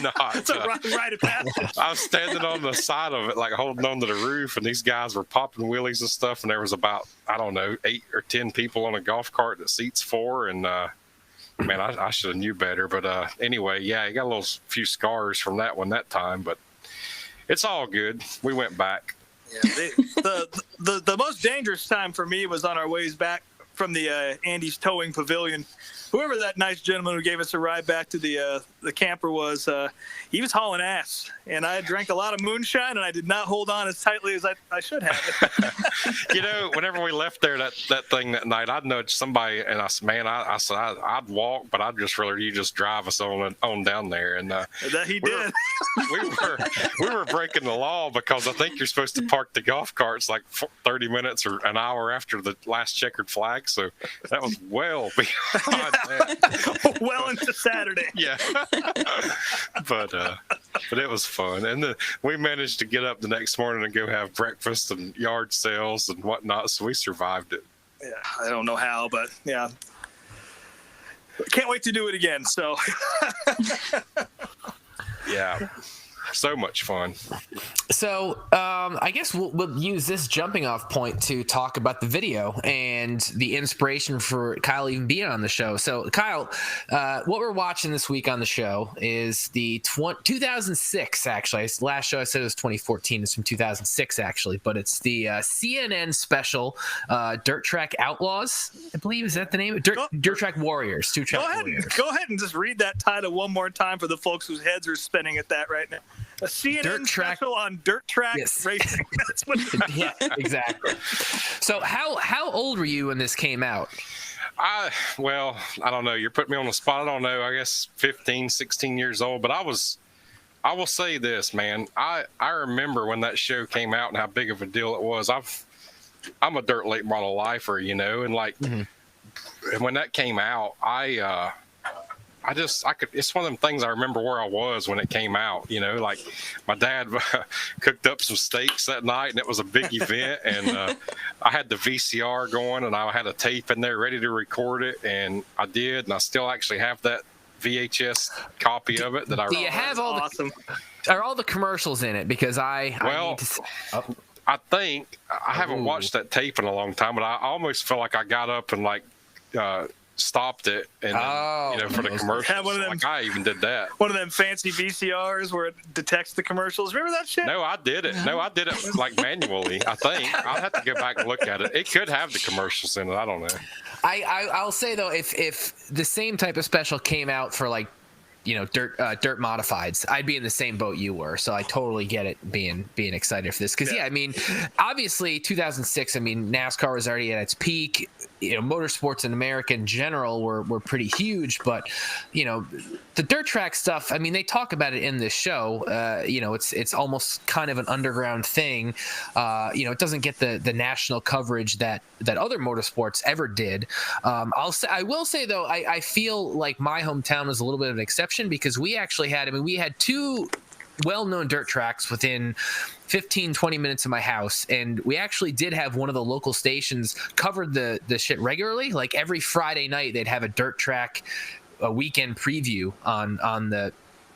not. It's a rite of passage. I was standing on the side of it, like holding on to the roof, and these guys were popping wheelies and stuff, and there was about, I don't know, 8 or 10 people on a golf cart that seats 4, and man, I should have knew better. But anyway, yeah, I got a few scars from that one that time, but it's all good. We went back. Yeah, the most dangerous time for me was on our ways back from the Andy's Towing Pavilion. whoever that nice gentleman who gave us a ride back to the camper was, he was hauling ass. And I drank a lot of moonshine, and I did not hold on as tightly as I should have. You know, whenever we left there that thing that night, I'd nudge somebody, and I said, man, I said I'd walk, but I'd just rather you just drive us on down there. And that he did. We were breaking the law because I think you're supposed to park the golf carts like 30 minutes or an hour after the last checkered flag. So that was well beyond that. Well into Saturday. Yeah. But it was fun. And then we managed to get up the next morning and go have breakfast and yard sales and whatnot. So we survived it. Yeah, I don't know how, but yeah. Can't wait to do it again. So. Yeah. So much fun. So I guess we'll use this jumping off point to talk about the video and the inspiration for Kyle even being on the show. So Kyle, what we're watching this week on the show is the 2006, actually. Last show I said it was 2014. It's from 2006, actually. But it's the CNN special, Dirt Track Outlaws, I believe. Is that the name? Dirt Track Warriors. Go ahead and just read that title one more time for the folks whose heads are spinning at that right now. A CNN special on dirt track racing. That's what yeah, exactly. So how old were you when this came out? I don't know. You're putting me on the spot. I don't know. I guess 15, 16 years old. But I will say this, man. I remember when that show came out and how big of a deal it was. I'm a dirt late model lifer, you know, and like and when that came out, it's one of them things I remember where I was when it came out, you know, like my dad cooked up some steaks that night and it was a big event and I had the VCR going and I had a tape in there ready to record it and I did and I still actually have that VHS copy of it that I. Do you have are all the commercials in it? Because I think I haven't watched that tape in a long time, but I almost feel like I got up and like stopped it and then, for the commercials. I even did that. One of them fancy VCRs where it detects the commercials. Remember that shit? No, I did it. No, I did it like manually. I think I'll have to go back and look at it. It could have the commercials in it. I don't know. I'll say though, if the same type of special came out for like, you know, dirt modifieds, I'd be in the same boat you were. So I totally get it being excited for this. Because I mean, obviously 2006. I mean, NASCAR was already at its peak. You know, motorsports in America in general were pretty huge, but you know, the dirt track stuff. I mean, they talk about it in this show. You know, it's almost kind of an underground thing. You know, it doesn't get the national coverage that other motorsports ever did. I will say though, I feel like my hometown was a little bit of an exception because we actually had. I mean, we had two well-known dirt tracks within 15-20 minutes of my house, and we actually did have one of the local stations covered the shit regularly. Like every Friday night they'd have a dirt track a weekend preview on the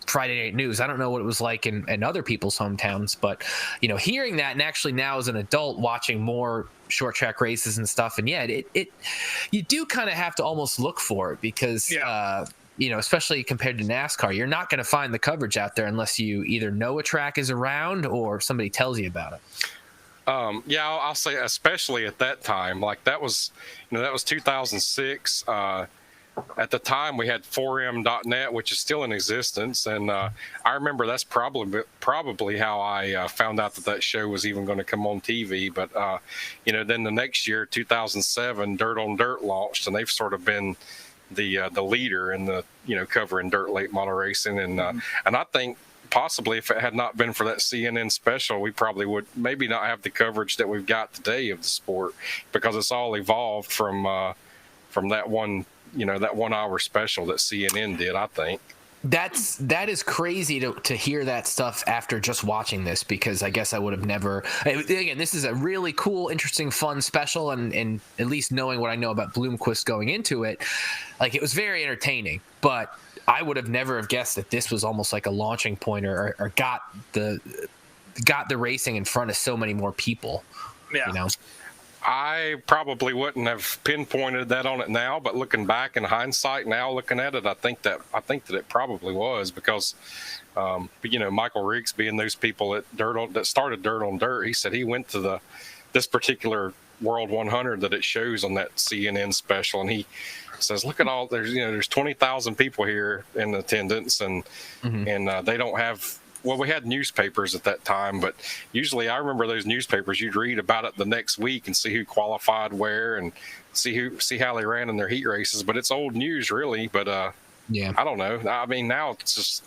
Friday Night News. I don't know what it was like in other people's hometowns, but you know, hearing that and actually now as an adult watching more short track races and stuff, and you do kind of have to almost look for it because you know, especially compared to NASCAR, you're not going to find the coverage out there unless you either know a track is around or somebody tells you about it. I'll say especially at that time, like that was 2006. At the time we had 4M.net, which is still in existence. And I remember that's probably how I found out that show was even going to come on TV. But, you know, then the next year, 2007, Dirt on Dirt launched, and they've sort of been the leader in the, you know, covering dirt late model racing. And and I think possibly if it had not been for that CNN special, we probably would maybe not have the coverage that we've got today of the sport, because it's all evolved from that one, you know, that 1 hour special that CNN did, I think. That is crazy to hear that stuff after just watching this, because I guess I would have never. Again, this is a really cool, interesting, fun special, and at least knowing what I know about Bloomquist going into it, like it was very entertaining. But I would have never have guessed that this was almost like a launching point or got the racing in front of so many more people. Yeah. You know? I probably wouldn't have pinpointed that on it now, but looking back in hindsight now, looking at it, I think that it probably was, because, you know, Michael Rigsby and those people that started Dirt on Dirt, he said he went to this particular World 100 that it shows on that CNN special, and he says, "Look at all there's 20,000 people here in attendance, and they don't have." Well, we had newspapers at that time, but usually I remember those newspapers. You'd read about it the next week and see who qualified where and see how they ran in their heat races. But it's old news, really. But I don't know. I mean, now it's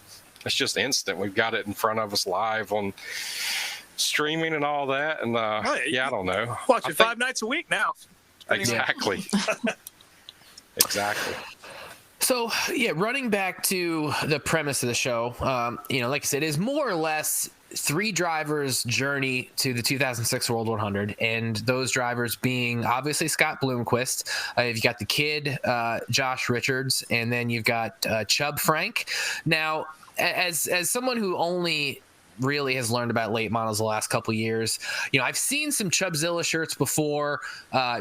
just instant. We've got it in front of us live on streaming and all that. And I don't know. Watch it 5 nights a week now. Exactly. Exactly. So, running back to the premise of the show, like I said, is more or less 3 drivers' journey to the 2006 World 100, and those drivers being obviously Scott Bloomquist. You've got the kid, Josh Richards, and then you've got Chubb Frank. Now, as someone who only really has learned about late models the last couple years, I've seen some Chubbzilla shirts before.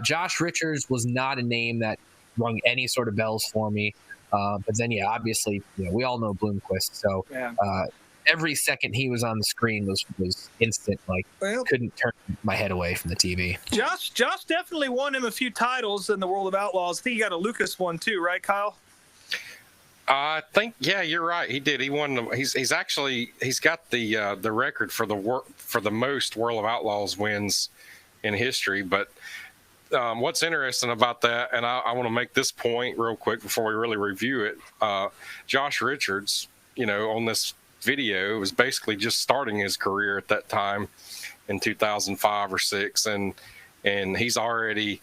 Josh Richards was not a name that rung any sort of bells for me. But then, obviously, we all know Bloomquist. So every second he was on the screen was instant. Like, couldn't turn my head away from the TV. Josh definitely won him a few titles in the World of Outlaws. I think he got a Lucas one too, right, Kyle? I think, you're right. He did. He won. He's got the record for the most World of Outlaws wins in history, but. What's interesting about that, and I want to make this point real quick before we really review it. Josh Richards, on this video, was basically just starting his career at that time in 2005 or 6, and he's already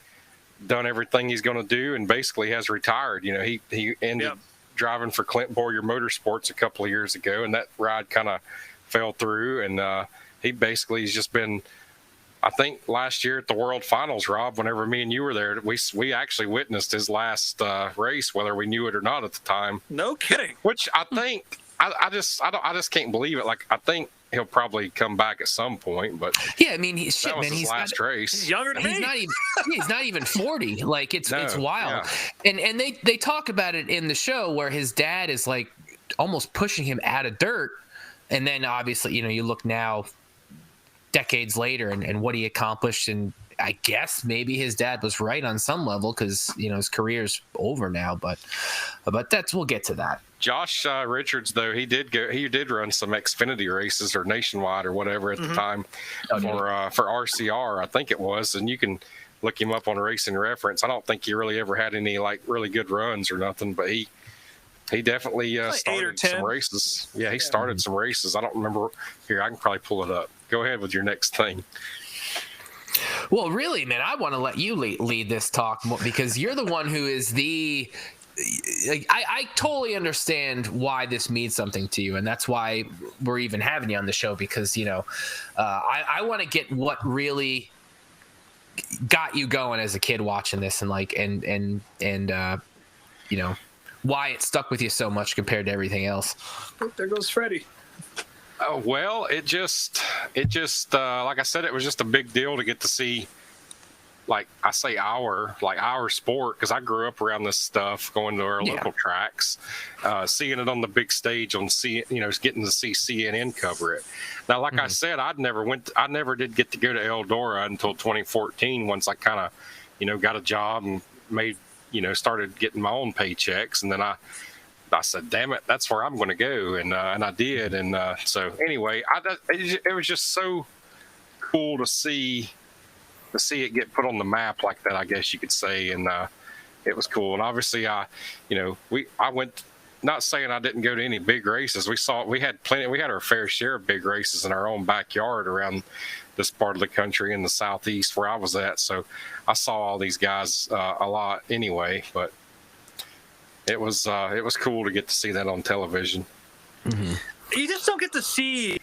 done everything he's going to do, and basically has retired. He ended driving for Clint Boyer Motorsports a couple of years ago, and that ride kind of fell through, and he basically has just been. I think last year at the World Finals, Rob, whenever me and you were there, we actually witnessed his last race, whether we knew it or not at the time. No kidding. Which I think I just can't believe it. Like, I think he'll probably come back at some point, but he's his last race. He's younger than me. He's not even 40. Like, it's wild. Yeah. And they talk about it in the show where his dad is like almost pushing him out of dirt, and then obviously you look now. Decades later and what he accomplished, and I guess maybe his dad was right on some level because his career's over now, but we'll get to that. Josh Richards, though, he did run some Xfinity races or Nationwide or whatever at the time for RCR, I think it was, and you can look him up on Racing Reference. I don't think he really ever had any like really good runs or nothing, but he definitely started some races. Yeah, he started some races. I don't remember. Here, I can probably pull it up. Go ahead with your next thing. Well, really, man, I want to let you lead this talk because you're the one who is the. I totally understand why this means something to you, and that's why we're even having you on the show because I want to get what really got you going as a kid watching this and why it stuck with you so much compared to everything else. Oh, there goes Freddie. Well, it just like I said, it was just a big deal to get to see, like I say, our sport, because I grew up around this stuff, going to our local tracks, seeing it on the big stage on getting to see CNN cover it. Now, like I said, I never did get to go to Eldora until 2014. Once I kind of, got a job and made, started getting my own paychecks, and then I said, damn it, that's where I'm going to go. And I did. And so anyway, it was just so cool to see it get put on the map like that, I guess you could say. And it was cool. And obviously I went, not saying I didn't go to any big races. We had our fair share of big races in our own backyard around this part of the country in the Southeast where I was at. So I saw all these guys a lot anyway, but it was cool to get to see that on television. Mm-hmm. You just don't get to see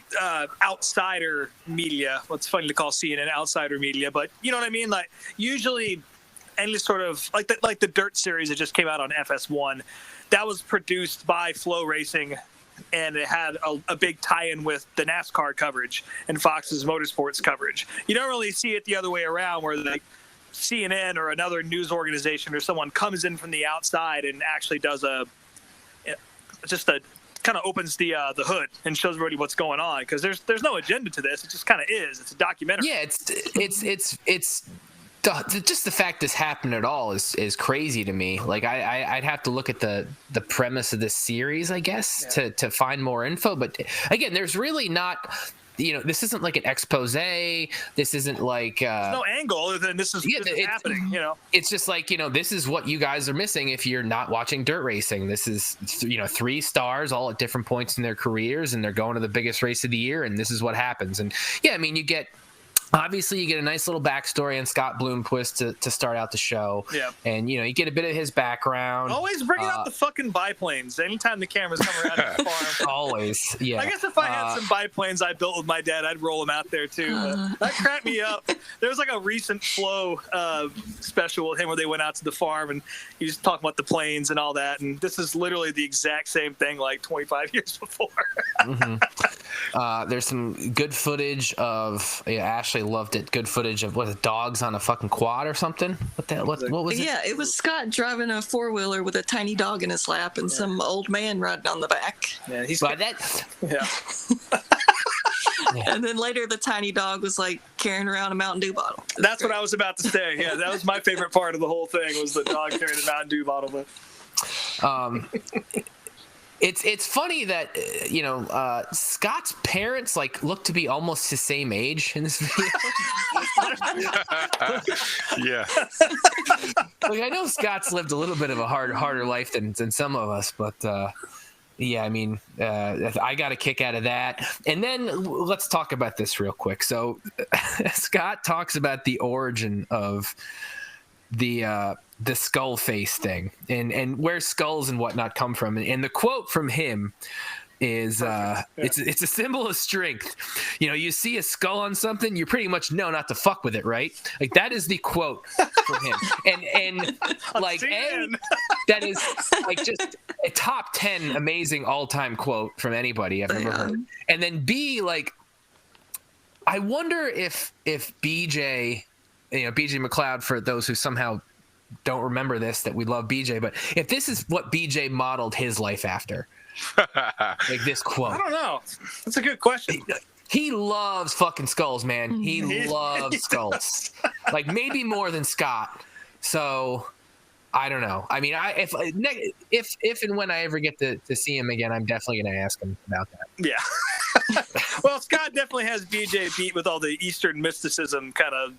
outsider media. Well, it's funny to call CNN outsider media, but you know what I mean? Like usually any sort of like the Dirt series that just came out on FS1, that was produced by Flow Racing, and it had a big tie-in with the NASCAR coverage and Fox's motorsports coverage. You don't really see it the other way around where like CNN or another news organization or someone comes in from the outside and actually does kind of opens the hood and shows everybody what's going on, because there's no agenda to this. It just kind of is. It's a documentary. Yeah, it's just the fact this happened at all is crazy to me. Like I'd have to look at the premise of this series, I guess, to find more info. But again, there's really not. This isn't like an expose. This isn't like there's no angle other than this is happening. It's just like this is what you guys are missing if you're not watching dirt racing. This is 3 stars all at different points in their careers, and they're going to the biggest race of the year, and this is what happens. And you get. Obviously, you get a nice little backstory on Scott Bloomquist to start out the show. Yeah. And, you get a bit of his background. Always bringing out the fucking biplanes anytime the cameras come around the farm. Always, yeah. I guess if I had some biplanes I built with my dad, I'd roll them out there, too. That cracked me up. There was like a recent Flow special with him where they went out to the farm, and he was talking about the planes and all that. And this is literally the exact same thing like 25 years before. There's some good footage of Ashley loved it. Good footage of dogs on a fucking quad or something. What was it? Yeah, it was Scott driving a 4-wheeler with a tiny dog in his lap and some old man riding on the back. Yeah, he's by that. Yeah. And then later the tiny dog was like carrying around a Mountain Dew bottle. That's what I was about to say. Yeah, that was my favorite part of the whole thing was the dog carrying a Mountain Dew bottle. It's funny that Scott's parents look to be almost his same age in this video. Yeah. I know Scott's lived a little bit of a harder life than some of us, but I got a kick out of that. And then let's talk about this real quick. So Scott talks about the origin of the skull face thing and where skulls and whatnot come from. And the quote from him is it's a symbol of strength. You see a skull on something, you pretty much know not to fuck with it, right? Like that is the quote from him. And like that is like just a top 10 amazing all-time quote from anybody I've ever heard. And then B, like I wonder if BJ McLeod, for those who somehow don't remember this, that we love BJ, but if this is what BJ modeled his life after, like this quote. I don't know. That's a good question. He loves fucking skulls, man. He loves skulls. Like maybe more than Scott. So I don't know. I mean, if and when I ever get to see him again, I'm definitely going to ask him about that. Yeah. Well, Scott definitely has BJ beat with all the Eastern mysticism kind of,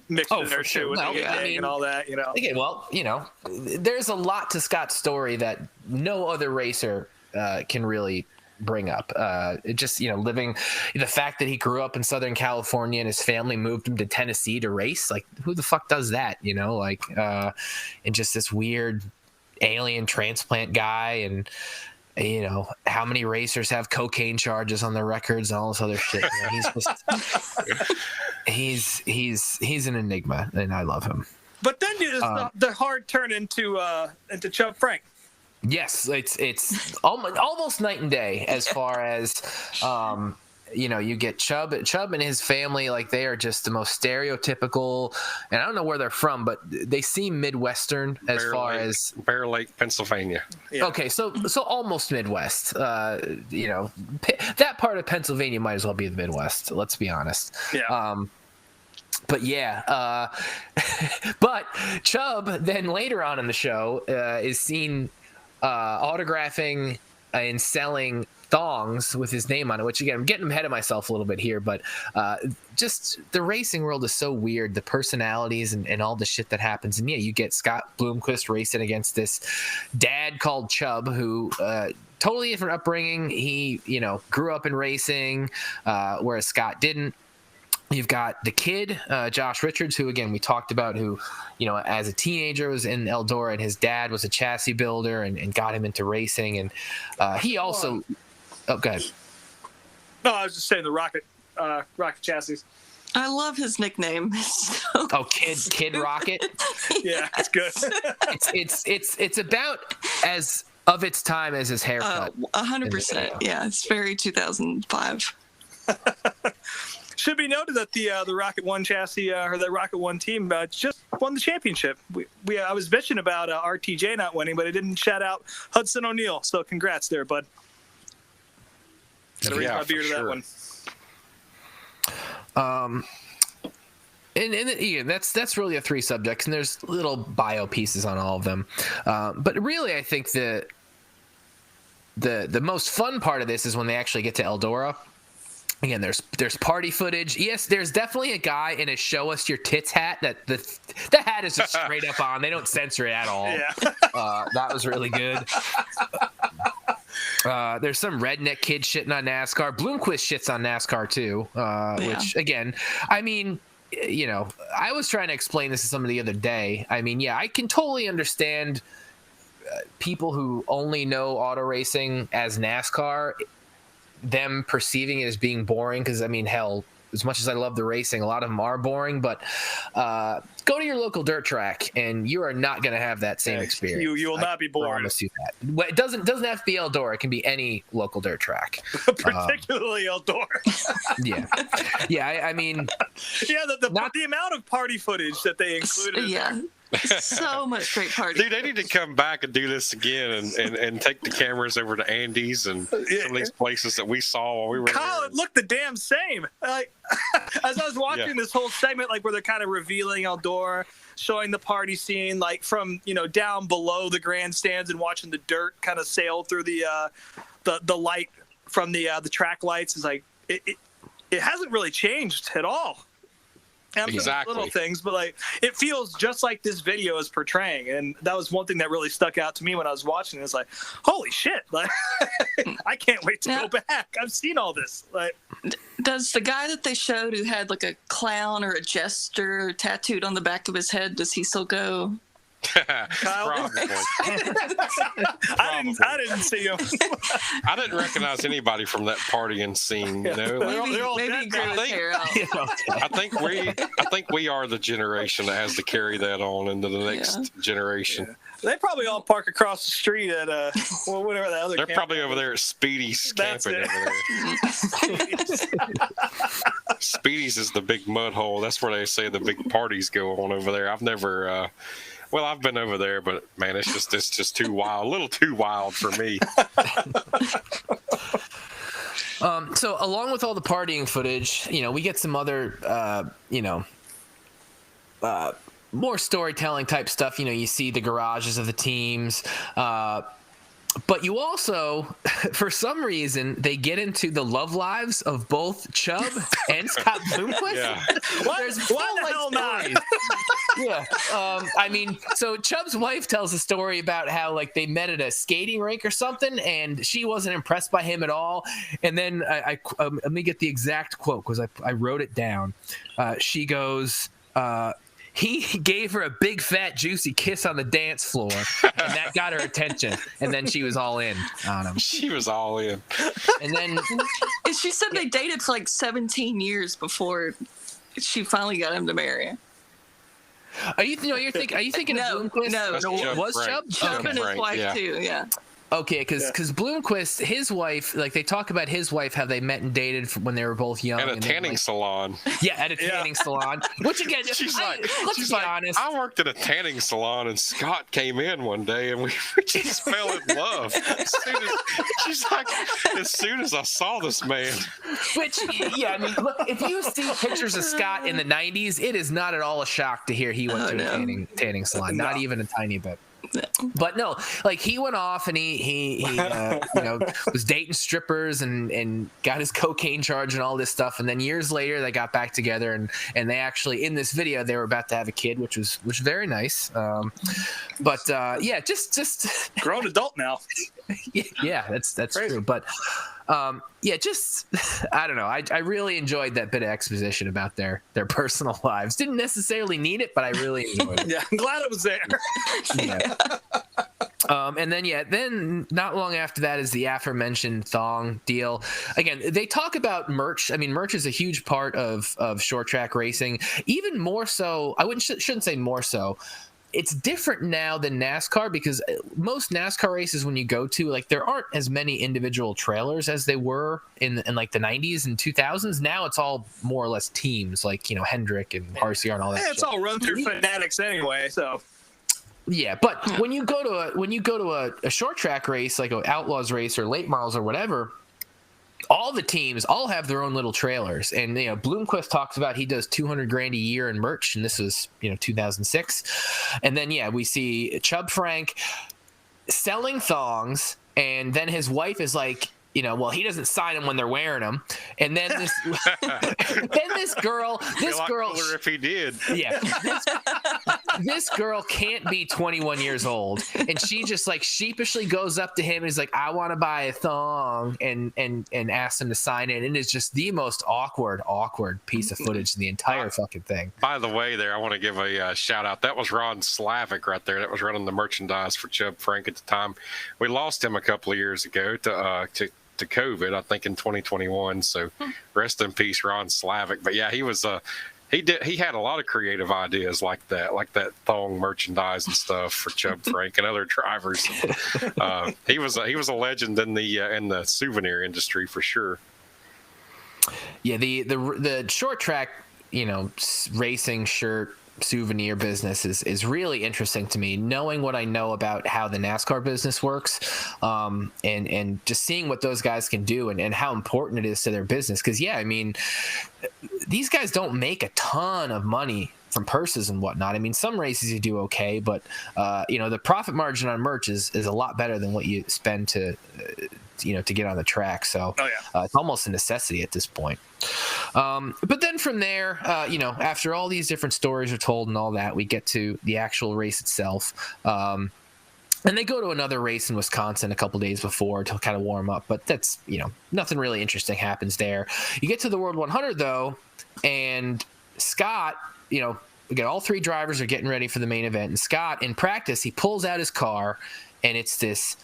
mixed in there too with the and all that, Okay, well, there's a lot to Scott's story that no other racer can really bring up. It just, living the fact that he grew up in Southern California and his family moved him to Tennessee to race. Like, who the fuck does that? And just this weird alien transplant guy, and how many racers have cocaine charges on their records and all this other shit. He's just he's an enigma, and I love him. But then the hard turn into Chubb Frank. Yes, it's almost night and day as far as you get Chubb and his family, like they are just the most stereotypical, and I don't know where they're from, but they seem Midwestern as Bear Lake, Pennsylvania. Yeah. Okay, so almost Midwest. That part of Pennsylvania might as well be the Midwest. Let's be honest. Yeah. But yeah, but Chubb then later on in the show is seen autographing and selling thongs with his name on it, which again, I'm getting ahead of myself a little bit here, but just the racing world is so weird, the personalities and all the shit that happens. And yeah, you get Scott Bloomquist racing against this dad called Chubb, who totally different upbringing. He, grew up in racing, whereas Scott didn't. You've got the kid, Josh Richards, who, again, we talked about, who, as a teenager was in Eldora, and his dad was a chassis builder and got him into racing. And he also... Oh, go ahead. No, I was just saying the Rocket chassis. I love his nickname. Kid Rocket? Yeah, it's good. It's about as of its time as his haircut. 100%. Yeah, it's very 2005. Should be noted that the Rocket One chassis or the Rocket One team just won the championship. I was bitching about RTJ not winning, but I didn't shout out Hudson O'Neal. So congrats there, bud. Gotta raise my beer to that one. And yeah, that's really the 3 subjects, and there's little bio pieces on all of them. But really, I think the most fun part of this is when they actually get to Eldora. Again, there's party footage. Yes, there's definitely a guy in a "show us your tits" hat that the hat is just straight up on. They don't censor it at all. Yeah. That was really good. There's some redneck kid shitting on NASCAR. Bloomquist shits on NASCAR too, which again, I mean, you know, I was trying to explain this to somebody the other day. I mean, yeah, I can totally understand people who only know auto racing as NASCAR, them perceiving it as being boring, because I mean, hell, as much as I love the racing, a lot of them are boring, but go to your local dirt track and you are not going to have that same experience. You will not be bored. I promise you that. Well, it doesn't have to be Eldora. It can be any local dirt track. Particularly Eldora. Yeah. Yeah, I mean... Yeah, the amount of party footage that they included. Yeah. So much great party. Dude, they need to come back and do this again and take the cameras over to Andy's and some of these places that we saw while we were Kyle, there. it looked the damn same. Like, as I was watching this whole segment, like where they're kind of revealing Eldora, showing the party scene, like from, you know, down below the grandstands and watching the dirt kind of sail through the light from the track lights. Is like it hasn't really changed at all. I'm Exactly. Little things, but like it feels just like this video is portraying, and that was one thing that really stuck out to me when I was watching it. It's like, holy shit! Like, I can't wait to go back. I've seen all this. Like, does the guy that they showed who had like a clown or a jester tattooed on the back of his head, does he still go? Kyle? I didn't see him. I didn't recognize anybody from that partying scene. You know, Maybe I think we are the generation that has to carry that on into the next generation. Yeah. They probably all park across the street at whatever the other. They're probably over there at Speedy's camping over there. Speedy's is the big mud hole. That's where they say the big parties go on over there. I've never. Well, I've been over there, but man, it's just too wild. A little too wild for me. So along with all the partying footage, you know, we get some other, more storytelling type stuff. You know, you see the garages of the teams, but you also, for some reason, they get into the love lives of both Chubb and Scott Bloomquist. Yeah. Why the hell not? Yeah. I mean, so Chubb's wife tells a story about how, like, they met at a skating rink or something, and she wasn't impressed by him at all. And then let me get the exact quote, because I wrote it down. She goes... he gave her a big, fat, juicy kiss on the dance floor, and that got her attention. And then she was all in on him. She was all in. And then she said they dated for like 17 years before she finally got him to marry. Are you thinking No, of Bloomquist? no. Was Chubb? Chubb and his wife too, yeah. Okay, because Bloomquist, his wife, like they talk about his wife, how they met and dated when they were both young. At a tanning salon. Yeah, at a tanning salon. Which again, she's like, honest. I worked at a tanning salon, and Scott came in one day, and we just fell in love. As soon as I saw this man. Which, yeah, I mean, look, if you see pictures of Scott in the was it is not at all a shock to hear he went to a tanning salon. Not even a tiny bit. But no, like he went off and he was dating strippers and got his cocaine charge and all this stuff, and then years later they got back together and they actually, in this video, they were about to have a kid, which was very nice. Yeah, just grown adult now. Yeah, that's true. But yeah, just I don't know. I really enjoyed that bit of exposition about their personal lives. Didn't necessarily need it, but I really enjoyed it. Yeah, I'm glad it was there. Yeah. And then not long after that is the aforementioned thong deal. Again, they talk about merch. I mean, merch is a huge part of short track racing. Even more so, shouldn't say more so. It's different now than NASCAR because most NASCAR races, when you go to, like, there aren't as many individual trailers as they were in like the 90s and 2000s. Now it's all more or less teams, like, you know, Hendrick and RCR and all that. Yeah, it's all run through Fanatics anyway, so. Yeah, but when you go to a short track race, like an Outlaws race or late models or whatever, all the teams all have their own little trailers, and Bloomquist talks about he does $200,000 a year in merch, and this was 2006. And then we see Chubb Frank selling thongs, and then his wife is like, well, he doesn't sign them when they're wearing them. And then this girl, cooler if he did. Yeah. This girl can't be 21 years old. And she just like sheepishly goes up to him and is like, I want to buy a thong, and asks him to sign it. And it's just the most awkward piece of footage in the entire fucking thing. By the way, I want to give a shout out. That was Ron Slavic right there. That was running the merchandise for Chubb Frank at the time. We lost him a couple of years ago to COVID, I think in 2021. So rest in peace, Ron Slavic. But yeah, he was he had a lot of creative ideas like that thong merchandise and stuff for Chubb Frank and other drivers. He was a legend in the souvenir industry for sure. Yeah, the short track, racing shirt souvenir business is really interesting to me, knowing what I know about how the NASCAR business works, and just seeing what those guys can do and how important it is to their business. Because these guys don't make a ton of money from purses and whatnot. I mean, some races you do okay, but the profit margin on merch is a lot better than what you spend to get on the track. So it's almost a necessity at this point. But then from there, after all these different stories are told and all that, we get to the actual race itself. And they go to another race in Wisconsin a couple days before to kind of warm up, but that's, nothing really interesting happens there. You get to the World 100 though, and Scott, we got all three drivers are getting ready for the main event, and Scott in practice, he pulls out his car, and it's this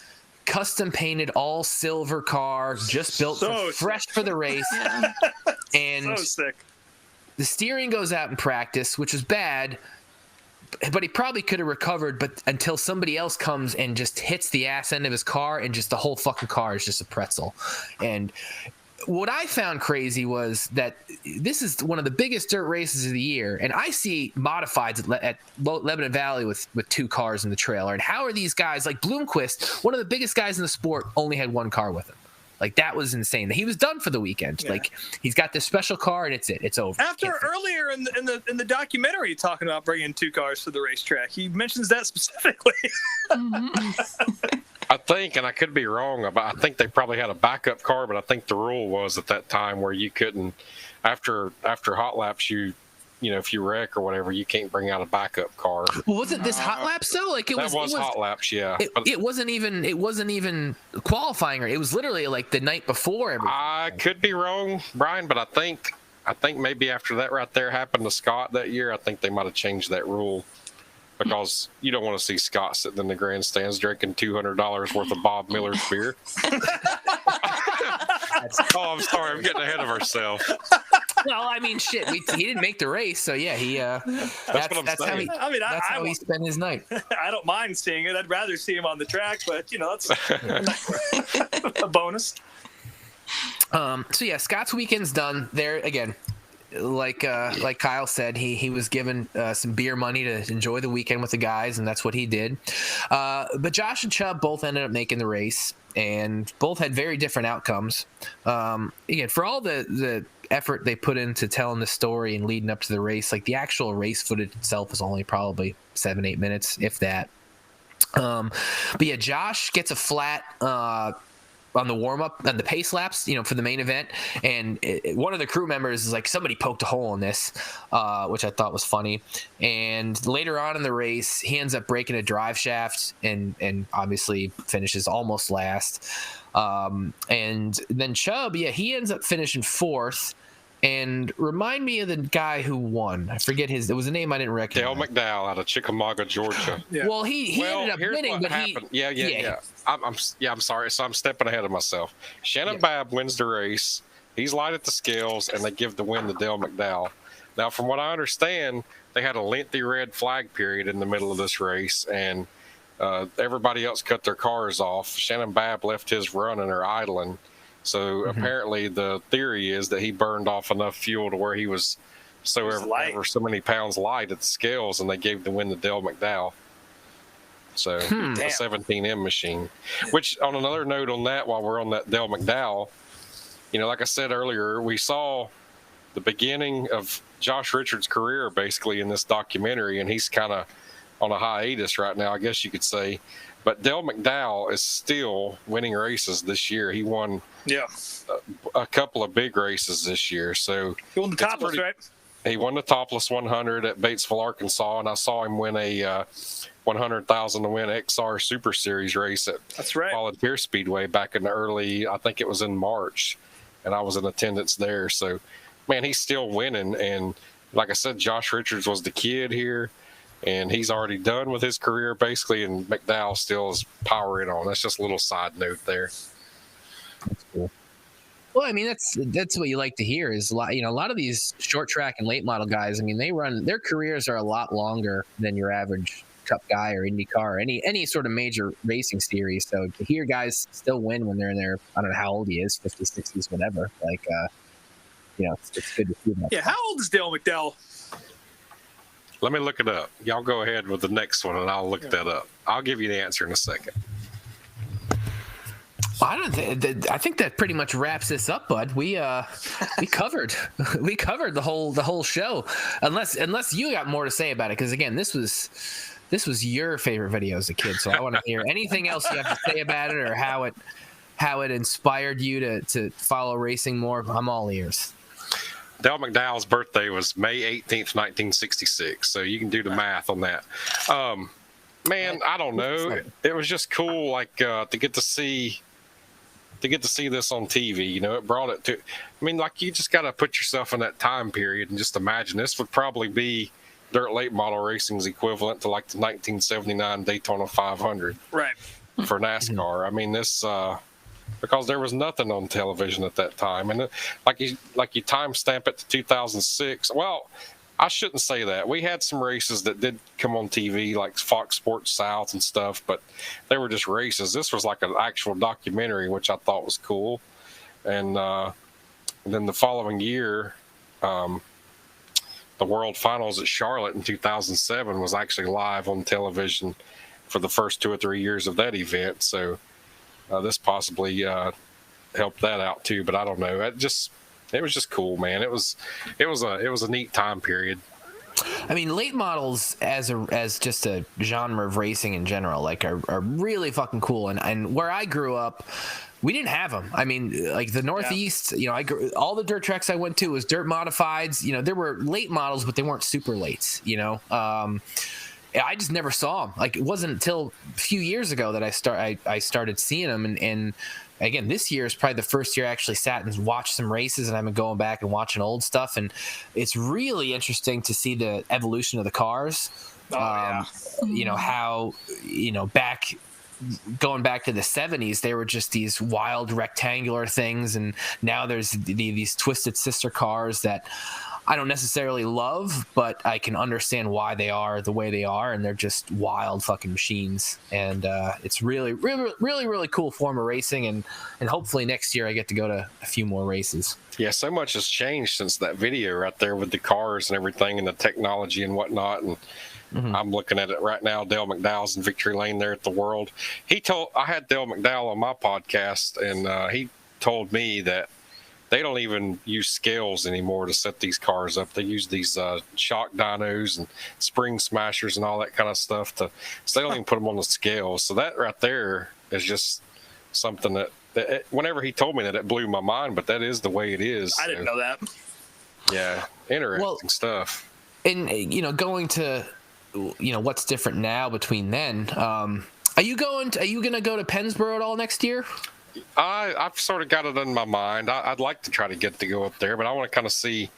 custom painted all silver car just built fresh for the race. And so sick. The steering goes out in practice, which is bad, but he probably could have recovered, but until somebody else comes and just hits the ass end of his car, and just the whole fucking car is just a pretzel. And what I found crazy was that this is one of the biggest dirt races of the year, and I see modifieds at Lebanon Valley with two cars in the trailer. And how are these guys, like Bloomquist, one of the biggest guys in the sport, only had one car with him? Like, that was insane. He was done for the weekend. Yeah. Like, he's got this special car, and it's over. After earlier in the documentary talking about bringing two cars to the racetrack, he mentions that specifically. I think, and I could be wrong, but I think they probably had a backup car, but I think the rule was at that time where you couldn't, after hot laps, if you wreck or whatever, you can't bring out a backup car. Well, wasn't this hot laps though? Like it was hot laps, yeah. It wasn't even qualifying. It was literally like the night before everything. I could be wrong, Brian, but I think maybe after that right there happened to Scott that year, I think they might have changed that rule. Because you don't want to see Scott sitting in the grandstands drinking $200 worth of Bob Miller's beer. I'm sorry, I'm getting ahead of ourselves. Well, I mean, shit, he didn't make the race, so yeah, that's how he spent his night. I don't mind seeing it. I'd rather see him on the track, but that's a bonus. So yeah, Scott's weekend's done. There again. Like Kyle said, he was given some beer money to enjoy the weekend with the guys, and that's what he did. But Josh and Chubb both ended up making the race, and both had very different outcomes. Again, for all the effort they put into telling the story and leading up to the race, like the actual race footage itself is only probably 7-8 minutes, if that. But yeah, Josh gets a flat on the warm-up and the pace laps, for the main event, and one of the crew members is like, somebody poked a hole in this, which I thought was funny. And later on in the race, he ends up breaking a drive shaft and obviously finishes almost last. And then Chubb, he ends up finishing fourth. And remind me of the guy who won. I forget it was a name I didn't recognize. Dale McDowell out of Chickamauga, Georgia. Yeah. Well, he ended up winning, but happened. Yeah. I'm sorry. So I'm stepping ahead of myself. Shannon Babb wins the race. He's light at the scales, and they give the win to Dale McDowell. Now, from what I understand, they had a lengthy red flag period in the middle of this race, and everybody else cut their cars off. Shannon Babb left his running or idling. So apparently the theory is that he burned off enough fuel to where he was so many pounds light at the scales, and they gave the win to Dale McDowell. So a 17M machine. Which, on another note on that, while we're on that Dale McDowell, like I said earlier, we saw the beginning of Josh Richards' career basically in this documentary, and he's kind of on a hiatus right now, I guess you could say. But Dale McDowell is still winning races this year. He won a couple of big races this year. So he won the topless, right? He won the topless 100 at Batesville, Arkansas, and I saw him win a 100,000 to win XR Super Series race at Volunteer Speedway back in the early, I think it was in March, and I was in attendance there. So, man, he's still winning. And like I said, Josh Richards was the kid here, and he's already done with his career basically, and McDowell still is powering on. That's just a little side note there. That's cool. Well, I mean, that's what you like to hear is a lot of these short track and late model guys. I mean, their careers are a lot longer than your average Cup guy or IndyCar or any sort of major racing series. So to hear guys still win when they're in their, I don't know how old he is, 50s, 60s, whatever. Like, it's good to see that. Yeah, how old is Dale McDowell? Let me look it up. Y'all go ahead with the next one, and I'll look that up. I'll give you the answer in a second. I think that pretty much wraps this up, bud. We covered the whole show. Unless you got more to say about it, because again, this was your favorite video as a kid. So I want to hear anything else you have to say about it, or how it inspired you to follow racing more. I'm all ears. Dale McDowell's birthday was May 18th, 1966. So you can do the math on that. Man, I don't know. It was just cool, like to get to see this on TV. It brought it to. I mean, like, you just got to put yourself in that time period and just imagine this would probably be dirt late model racing's equivalent to like the 1979 Daytona 500, right? For NASCAR. I mean, this. Because there was nothing on television at that time, and like you timestamp it to 2006. Well, I shouldn't say that. We had some races that did come on TV, like Fox Sports South and stuff, but they were just races. This was like an actual documentary, which I thought was cool. And then the following year, the World Finals at Charlotte in 2007 was actually live on television for the first 2 or 3 years of that event. So. This possibly helped that out too, but I don't know. It was just cool, man. It was a neat time period. I mean, late models as just a genre of racing in general, like are really fucking cool. And where I grew up, we didn't have them. I mean, like the Northeast, all the dirt tracks I went to was dirt modifieds. There were late models, but they weren't super lates. I just never saw them. Like, it wasn't until a few years ago that I started seeing them. And again, this year is probably the first year I actually sat and watched some races, and I've been going back and watching old stuff. And it's really interesting to see the evolution of the cars. How, going back to the 70s, they were just these wild rectangular things. And now there's these twisted sister cars that I don't necessarily love, but I can understand why they are the way they are, and they're just wild fucking machines. And it's really, really, really, really cool form of racing, and hopefully next year I get to go to a few more races. Yeah, so much has changed since that video right there with the cars and everything and the technology and whatnot. And I'm looking at it right now. Dale McDowell's in Victory Lane there at the World. I had Dale McDowell on my podcast, and he told me that they don't even use scales anymore to set these cars up. They use these shock dynos and spring smashers and all that kind of stuff. So they don't even put them on the scales. So that right there is just something that whenever he told me that, it blew my mind. But that is the way it is. I didn't know that. Yeah, interesting stuff. And going to what's different now between then. Are you going to go to Pennsboro at all next year? I've sort of got it in my mind. I'd like to try to get to go up there, but I want to kind of see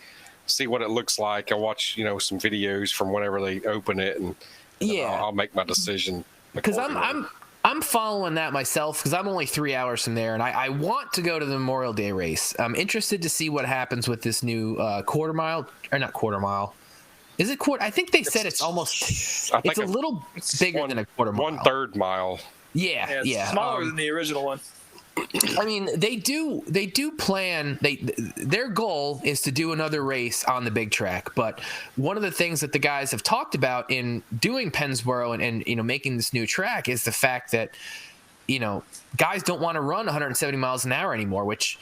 what it looks like. I watch some videos from whenever they open it, and I'll make my decision. Because I'm following that myself, because I'm only 3 hours from there, and I want to go to the Memorial Day race. I'm interested to see what happens with this new quarter mile, or not quarter mile. Is it quarter? I think they said it's almost. It's a little bigger than a quarter mile. 1/3 mile. Yeah. It's smaller than the original one. I mean, they do plan. Their goal is to do another race on the big track. But one of the things that the guys have talked about in doing Pennsboro and making this new track is the fact that guys don't want to run 170 miles an hour anymore, which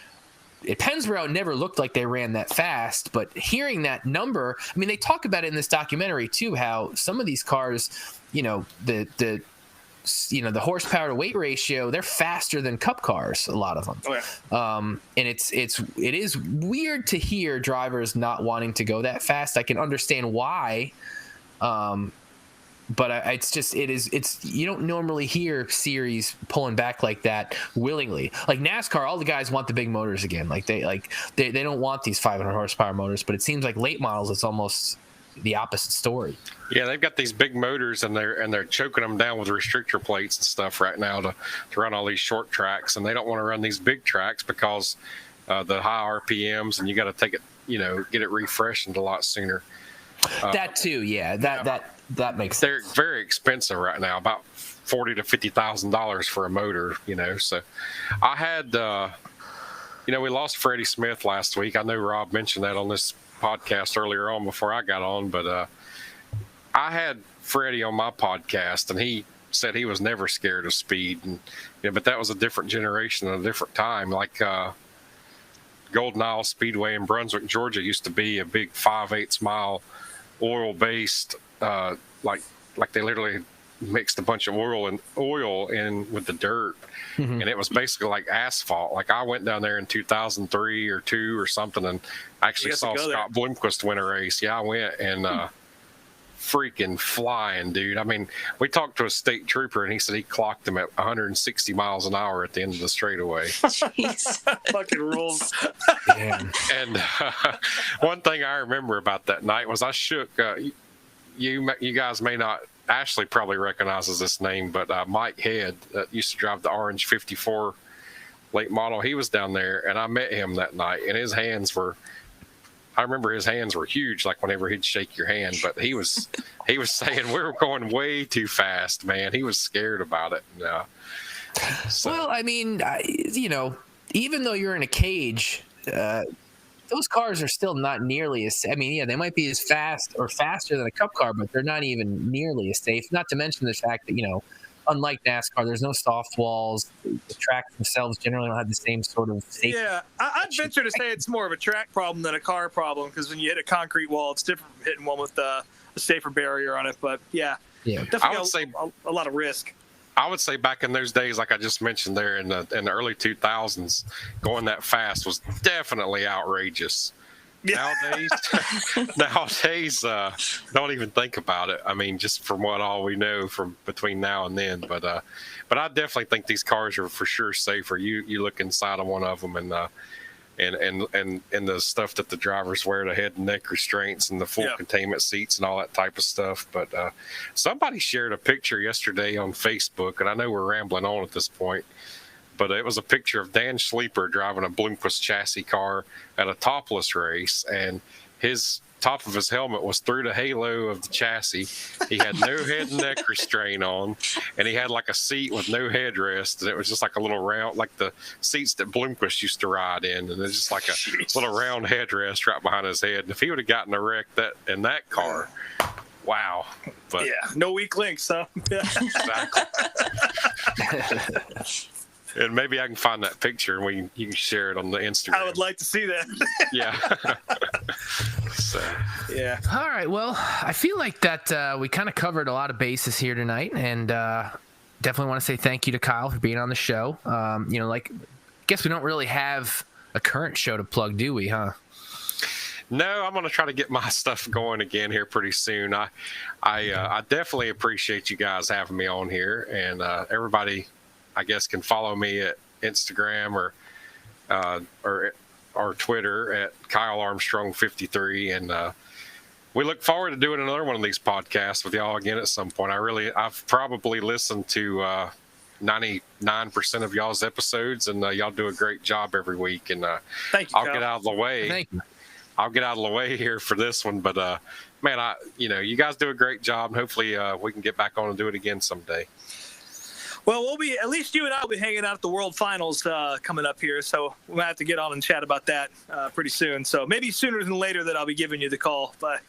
at Pennsboro, it never looked like they ran that fast. But hearing that number, I mean, they talk about it in this documentary too, how some of these cars, the horsepower to weight ratio, they're faster than Cup cars, a lot of them. Oh, yeah. And it is weird to hear drivers not wanting to go that fast. I can understand why. But you don't normally hear series pulling back like that willingly. Like NASCAR, all the guys want the big motors again. They don't want these 500 horsepower motors, but it seems like late models, it's almost the opposite story. Yeah, they've got these big motors and they're choking them down with restrictor plates and stuff right now to run all these short tracks, and they don't want to run these big tracks because the high RPMs, and you got to take it, get it refreshened a lot sooner. That too, yeah. That makes sense. They're very expensive right now, about $40,000 to $50,000 for a motor. So I had, we lost Freddie Smith last week. I know Rob mentioned that on this podcast earlier on before I got on, but I had Freddie on my podcast, and he said he was never scared of speed, and but that was a different generation and a different time. Like Golden Isle Speedway in Brunswick, Georgia, used to be a big 5/8 mile oil-based, like they literally mixed a bunch of oil in with the dirt, and it was basically like asphalt. Like I went down there in 2003 or 2 or something, and actually saw Scott Bloomquist win a race. Yeah, I went, and freaking flying, dude. I mean, we talked to a state trooper, and he said he clocked him at 160 miles an hour at the end of the straightaway. Jeez. Fucking rules. Damn. And one thing I remember about that night was I shook. You guys may not. Ashley probably recognizes this name, but Mike Head used to drive the orange 54 late model. He was down there, and I met him that night, and his hands were. I remember his hands were huge, like whenever he'd shake your hand. But he was saying we were going way too fast, man. He was scared about it. Well, I mean, even though you're in a cage, those cars are still not nearly as. I mean, yeah, they might be as fast or faster than a Cup car, but they're not even nearly as safe. Not to mention the fact that unlike NASCAR, there's no soft walls. The tracks themselves generally don't have the same sort of safety. Yeah, I'd venture to say it's more of a track problem than a car problem, because when you hit a concrete wall, it's different from hitting one with a safer barrier on it. But yeah, definitely I would say a lot of risk. I would say back in those days, like I just mentioned there in the early 2000s, going that fast was definitely outrageous. Yeah. Nowadays, don't even think about it. I mean, just from all we know from between now and then. But I definitely think these cars are for sure safer. You look inside of one of them, and the stuff that the drivers wear, the head and neck restraints and the full containment seats and all that type of stuff. But somebody shared a picture yesterday on Facebook, and I know we're rambling on at this point, but it was a picture of Dan Sleeper driving a Bloomquist chassis car at a topless race, and his top of his helmet was through the halo of the chassis. He had no head and neck restraint on, and he had like a seat with no headrest, and it was just like a little round, like the seats that Bloomquist used to ride in, and it's just like a little round headrest right behind his head. And if he would have gotten a wreck in that car, wow. But yeah, no weak links, huh? Exactly. And maybe I can find that picture and you can share it on the Instagram. I would like to see that. Yeah. So. Yeah. All right. Well, I feel like that we kind of covered a lot of bases here tonight, and definitely want to say thank you to Kyle for being on the show. I guess we don't really have a current show to plug, do we? Huh? No, I'm going to try to get my stuff going again here pretty soon. I definitely appreciate you guys having me on here, and everybody, I guess, can follow me at Instagram or Twitter at Kyle Armstrong 53, and we look forward to doing another one of these podcasts with y'all again at some point. I've probably listened to 99% of y'all's episodes, and y'all do a great job every week. And thank you, I'll Kyle. get out of the way. Thank you. I'll get out of the way here for this one, but man, you guys do a great job, and hopefully we can get back on and do it again someday. Well, at least you and I will be hanging out at the World Finals coming up here, so we'll have to get on and chat about that pretty soon. So maybe sooner than later that I'll be giving you the call. But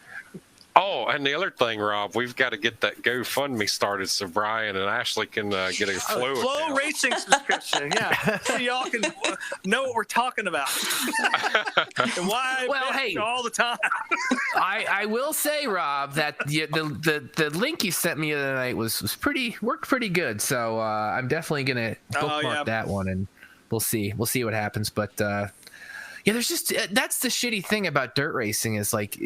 Oh, and the other thing, Rob, we've got to get that GoFundMe started so Brian and Ashley can get a Flow account. Racing subscription, yeah. So y'all can know what we're talking about and why I bitch all the time. I will say, Rob, that the link you sent me the other night worked pretty good. So I'm definitely gonna bookmark that one, and we'll see what happens. But there's just that's the shitty thing about dirt racing is like.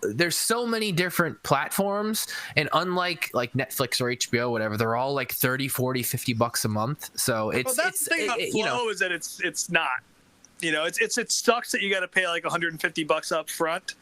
There's so many different platforms, and unlike like Netflix or HBO, whatever, they're all like 30, 40, 50 bucks a month. So it's that's the thing about Flow is that it's not, it sucks that you got to pay like $150 up front,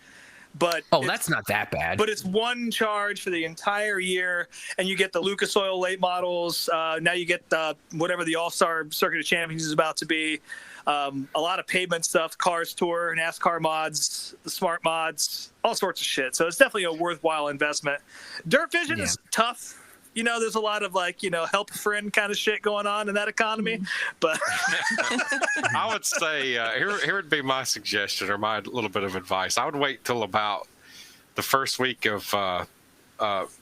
but that's not that bad. But it's one charge for the entire year, and you get the Lucas Oil late models. Now you get whatever the All-Star Circuit of Champions is about to be. A lot of pavement stuff, Cars Tour, NASCAR mods, the smart mods, all sorts of shit. So it's definitely a worthwhile investment. Dirt Vision is tough. There's a lot of help a friend kind of shit going on in that economy. But I would say here would be my suggestion or my little bit of advice. I would wait till about the first week of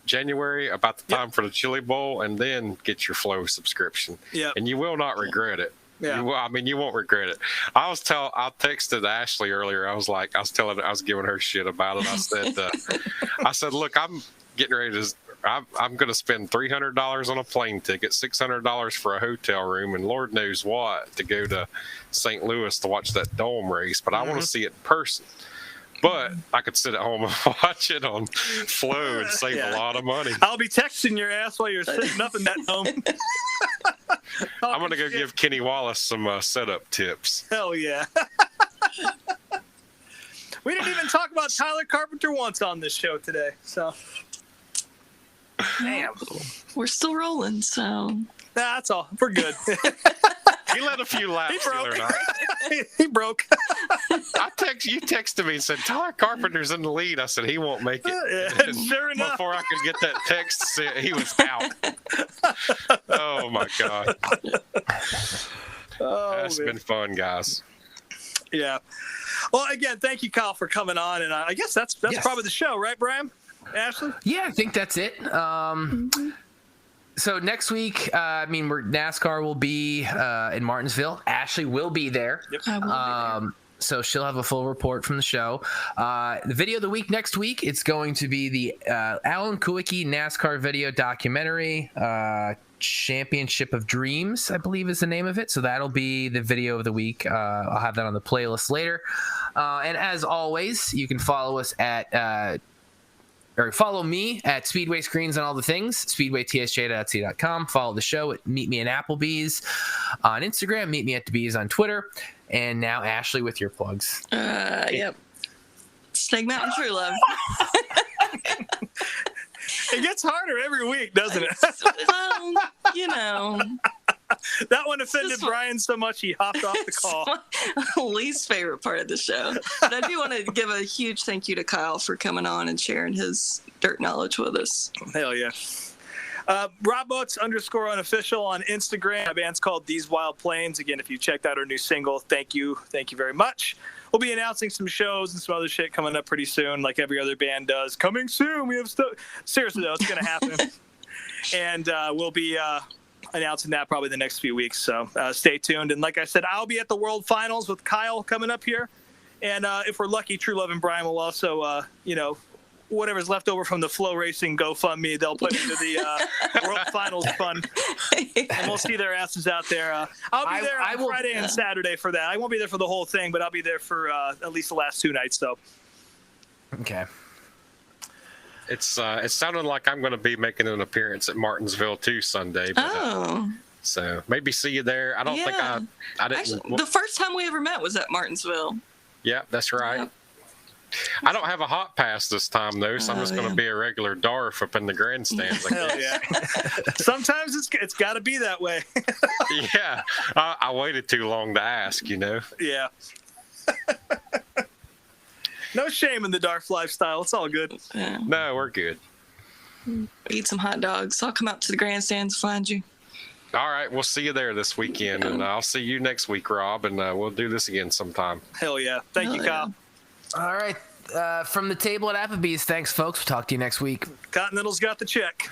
January, about the time for the Chili Bowl, and then get your Flow subscription. Yeah, and you will not regret it. Yeah. You won't regret it. I texted Ashley earlier. I was giving her shit about it. I said, look, I'm getting ready to, I'm going to spend $300 on a plane ticket, $600 for a hotel room, and Lord knows what to go to St. Louis to watch that dome race. But I want to see it in person. But I could sit at home and watch it on Flow and save a lot of money. I'll be texting your ass while you're sitting up in that dome. I'm going to go give Kenny Wallace some setup tips. Hell yeah. We didn't even talk about Tyler Carpenter once on this show today. So, damn. We're still rolling, so. That's all. We're good. He let a few laps the other night. He broke. You texted me and said, Tyler Carpenter's in the lead. I said, he won't make it. Sure enough. Before I could get that text, he was out. Oh, my God. That's been fun, guys. Yeah. Well, again, thank you, Kyle, for coming on. And I guess that's probably the show, right, Brian? Ashley? Yeah, I think that's it. So next week, NASCAR will be in Martinsville. Ashley will be there. Yep. I will be there. So she'll have a full report from the show. The video of the week next week, it's going to be the Alan Kulwicki NASCAR video documentary, Championship of Dreams, I believe is the name of it. So that'll be the video of the week. I'll have that on the playlist later. And as always, you can follow us or follow me at Speedway Screens on all the things, speedwaytsj.c.com. Follow the show at Meet Me in Applebee's on Instagram, Meet Me at the Bees on Twitter. And now, Ashley, with your plugs. Yep. Snake Mountain True Love. It gets harder every week, doesn't it? Well, That one offended Brian so much he hopped off the call. My least favorite part of the show. But I do want to give a huge thank you to Kyle for coming on and sharing his dirt knowledge with us. Hell yeah. Rob Oates _unofficial on Instagram. My band's called These Wild Plains. Again, if you checked out our new single, thank you very much. We'll be announcing some shows and some other shit coming up pretty soon, like every other band does. Coming soon. We have stuff. Seriously though, it's gonna happen. And we'll be announcing that probably the next few weeks. So stay tuned. And like I said, I'll be at the World Finals with Kyle coming up here. And if we're lucky, True Love and Brian will also, whatever's left over from the Flow Racing GoFundMe, they'll put into the World Finals fund. And we'll see their asses out there. I'll be there on Friday and Saturday for that. I won't be there for the whole thing, but I'll be there for at least the last 2 nights. So. Okay. It sounded like I'm going to be making an appearance at Martinsville too Sunday. But, so maybe see you there. I don't think I didn't. Actually, the first time we ever met was at Martinsville. Yeah, that's right. Yep. I don't have a hot pass this time though, so I'm just going to be a regular Darf up in the grandstands. Hell yeah! Sometimes it's got to be that way. Yeah, I waited too long to ask. Yeah. No shame in the Darf lifestyle. It's all good. Yeah. No, we're good. Eat some hot dogs. I'll come out to the grandstands, find you. All right, we'll see you there this weekend, and I'll see you next week, Rob, and we'll do this again sometime. Hell yeah. Thank you, Kyle. All right. from the table at Applebee's, thanks, folks. We'll talk to you next week. Continental's got the check.